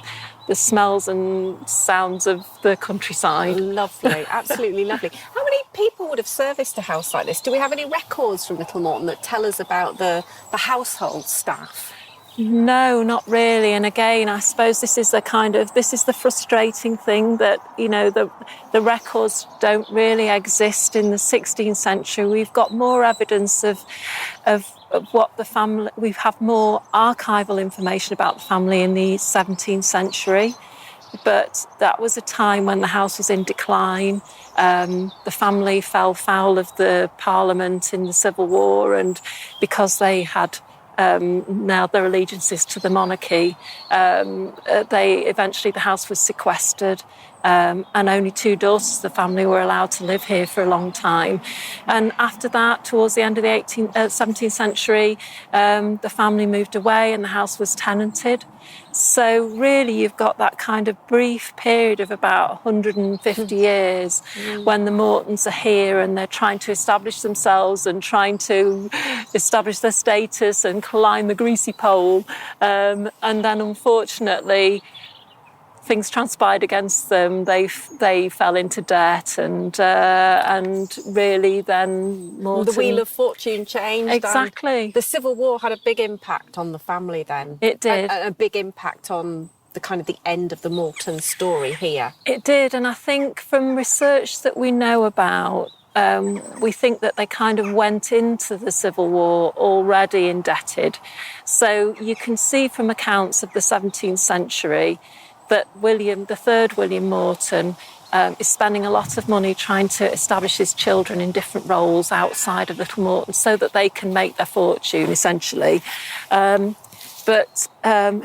the smells and sounds of the countryside. Lovely, absolutely lovely. How many people would have serviced a house like this? Do we have any records from Little Moreton that tell us about the household staff? No, not really. And again, I suppose this is the frustrating thing, that, you know, the records don't really exist in the 16th century. We've got more evidence of what the family, we have more archival information about the family in the 17th century. But that was a time when the house was in decline. The family fell foul of the Parliament in the Civil War, and because they had now their allegiances to the monarchy, the house was sequestered, and only two daughters of the family were allowed to live here for a long time. And after that, towards the end of the 17th century, the family moved away and the house was tenanted. So really you've got that kind of brief period of about 150 years when the Mortons are here and they're trying to establish themselves and trying to establish their status and climb the greasy pole. And then unfortunately things transpired against them. They fell into debt, and really then Morton... The wheel of fortune changed. Exactly. The Civil War had a big impact on the family then. It did. A big impact on the end of the Morton story here. It did, and I think from research that we know about, we think that they kind of went into the Civil War already indebted. So you can see from accounts of the 17th century that the third William Morton, is spending a lot of money trying to establish his children in different roles outside of Little Moreton so that they can make their fortune, essentially. But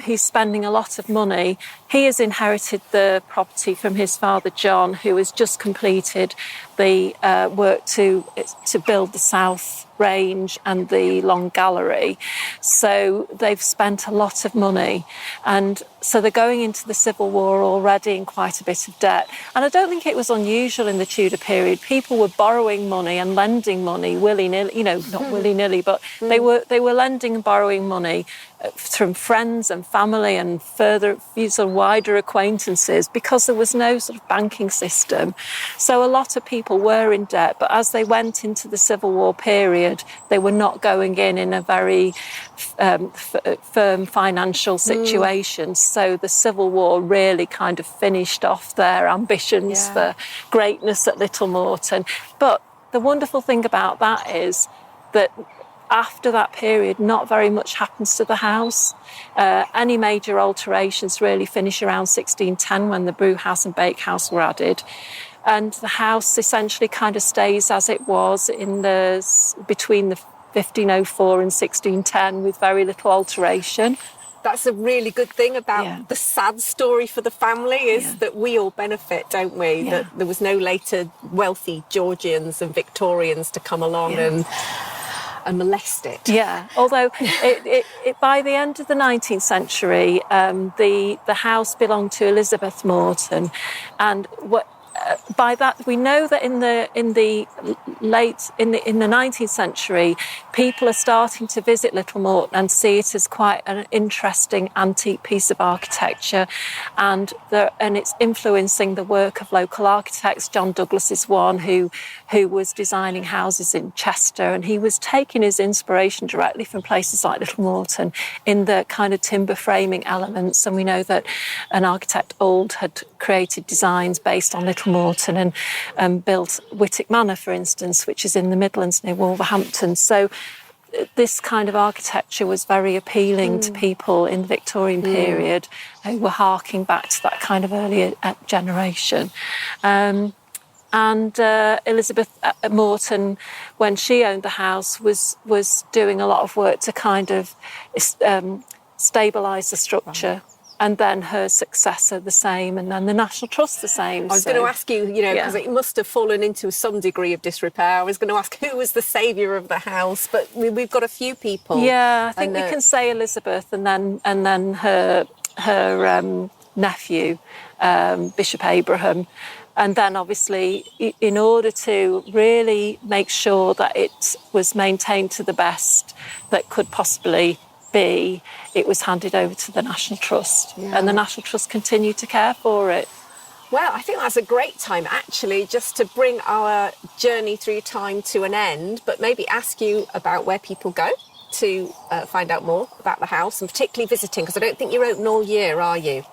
he's spending a lot of money. He has inherited the property from his father, John, who has just completed the work to build the South Range and the Long Gallery. So they've spent a lot of money. And so they're going into the Civil War already in quite a bit of debt. And I don't think it was unusual in the Tudor period. People were borrowing money and lending money willy-nilly, not willy-nilly, but they were lending and borrowing money from friends and family and further wider acquaintances because there was no sort of banking system. So a lot of people were in debt, but as they went into the Civil War period, they were not going in a very firm financial situation. So the Civil War really kind of finished off their ambitions for greatness at Little Moreton. But the wonderful thing about that is that after that period, not very much happens to the house. Any major alterations really finish around 1610 when the brewhouse and bakehouse were added. And the house essentially kind of stays as it was between the 1504 and 1610 with very little alteration. That's a really good thing about the sad story for the family is that we all benefit, don't we? Yeah. That there was no later wealthy Georgians and Victorians to come along and molest it. Yeah, although it by the end of the 19th century, the house belonged to Elizabeth Morton, and by that we know that in the 19th century, people are starting to visit Little Moreton and see it as quite an interesting antique piece of architecture, and it's influencing the work of local architects. John Douglas is one who was designing houses in Cheshire, and he was taking his inspiration directly from places like Little Moreton in the kind of timber framing elements. And we know that an architect, Old, had created designs based on Little Moreton and built Whittock Manor, for instance, which is in the Midlands near Wolverhampton. So this kind of architecture was very appealing to people in the Victorian period who were harking back to that kind of earlier generation. And Elizabeth Morton, when she owned the house, was doing a lot of work to kind of stabilise the structure. And then her successor the same, and then the National Trust the same. I was going to ask you, because it must have fallen into some degree of disrepair. I was going to ask who was the saviour of the house, but we've got a few people. Yeah, I think we can say Elizabeth, and then her nephew, Bishop Abraham. And then obviously, in order to really make sure that it was maintained to the best that could possibly be, it was handed over to the National Trust, and the National Trust continued to care for it. Well, I think that's a great time, actually, just to bring our journey through time to an end, but maybe ask you about where people go to find out more about the house, and particularly visiting, because I don't think you're open all year, are you?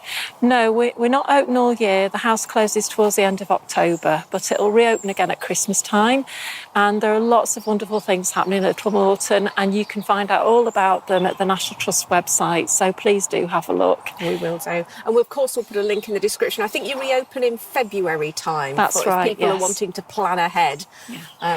No, we're not open all year. The house closes towards the end of October, but it'll reopen again at Christmas time. And there are lots of wonderful things happening at Little Moreton, and you can find out all about them at the National Trust website. So please do have a look. We will do. And of course, we'll put a link in the description. I think you reopen in February time. That's right, if people are wanting to plan ahead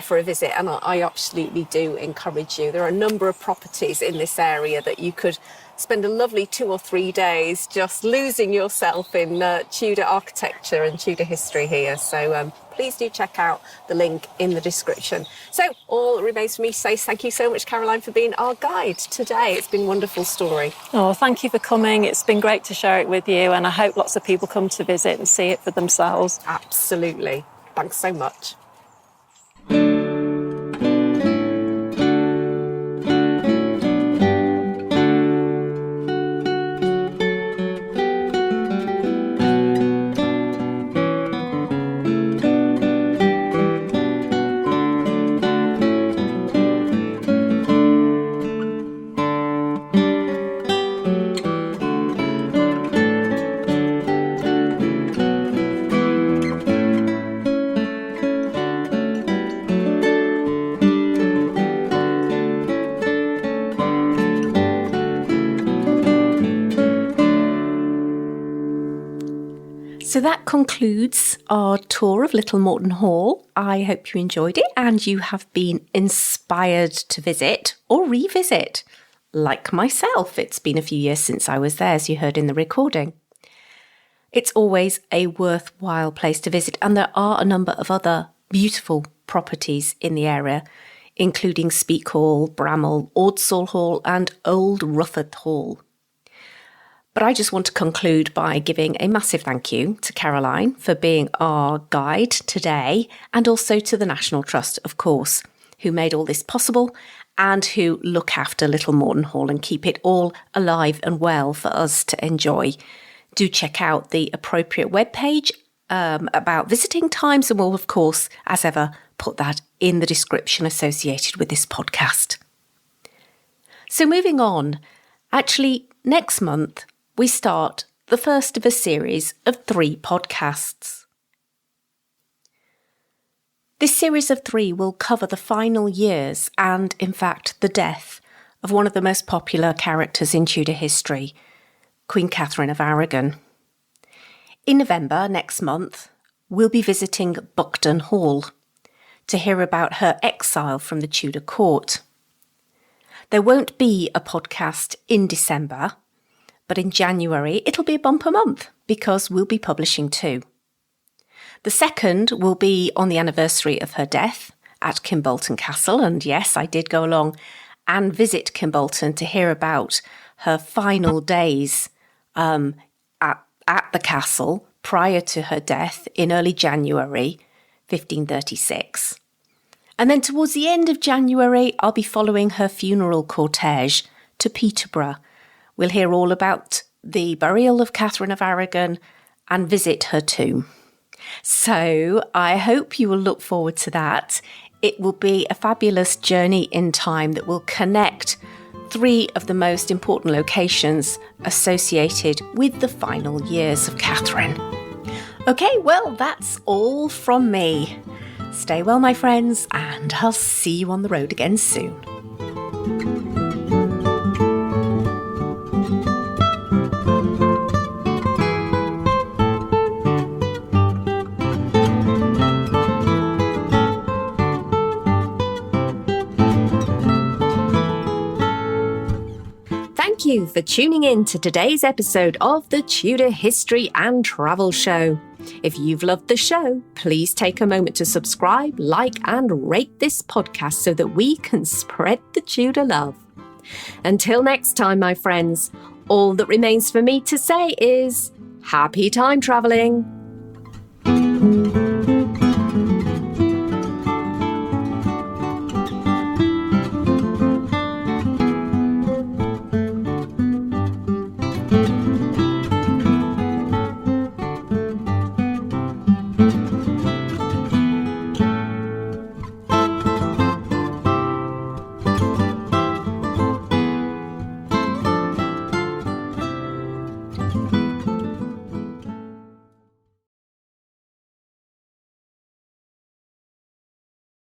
for a visit. And I absolutely do encourage you. There are a number of properties in this area that you could spend a lovely 2 or 3 days just losing yourself in Tudor architecture and Tudor history here. So please do check out the link in the description. So all that remains for me to say is thank you so much, Caroline, for being our guide today. It's been a wonderful story. Oh, thank you for coming. It's been great to share it with you, and I hope lots of people come to visit and see it for themselves. Absolutely. Thanks so much. So that concludes our tour of Little Moreton Hall. I hope you enjoyed it and you have been inspired to visit or revisit. Like myself, it's been a few years since I was there, as you heard in the recording. It's always a worthwhile place to visit, and there are a number of other beautiful properties in the area, including Speke Hall, Bramall, Ordsall Hall and Old Rufford Hall. But I just want to conclude by giving a massive thank you to Caroline for being our guide today, and also to the National Trust, of course, who made all this possible and who look after Little Moreton Hall and keep it all alive and well for us to enjoy. Do check out the appropriate webpage about visiting times, and we'll, of course, as ever, put that in the description associated with this podcast. So moving on, actually, next month, we start the first of a series of 3 podcasts. This series of 3 will cover the final years and, in fact, the death of one of the most popular characters in Tudor history, Queen Catherine of Aragon. In November next month, we'll be visiting Buckden Hall to hear about her exile from the Tudor court. There won't be a podcast in December, but in January, it'll be a bumper month because we'll be publishing 2. The second will be on the anniversary of her death at Kimbolton Castle. And yes, I did go along and visit Kimbolton to hear about her final days at the castle prior to her death in early January 1536. And then towards the end of January, I'll be following her funeral cortege to Peterborough. We'll hear all about the burial of Catherine of Aragon and visit her tomb. So I hope you will look forward to that. It will be a fabulous journey in time that will connect 3 of the most important locations associated with the final years of Catherine. Okay, well, that's all from me. Stay well, my friends, and I'll see you on the road again soon. Thank you for tuning in to today's episode of the Tudor History and Travel Show. If you've loved the show, please take a moment to subscribe, like, and rate this podcast so that we can spread the Tudor love. Until next time, my friends, all that remains for me to say is happy time travelling.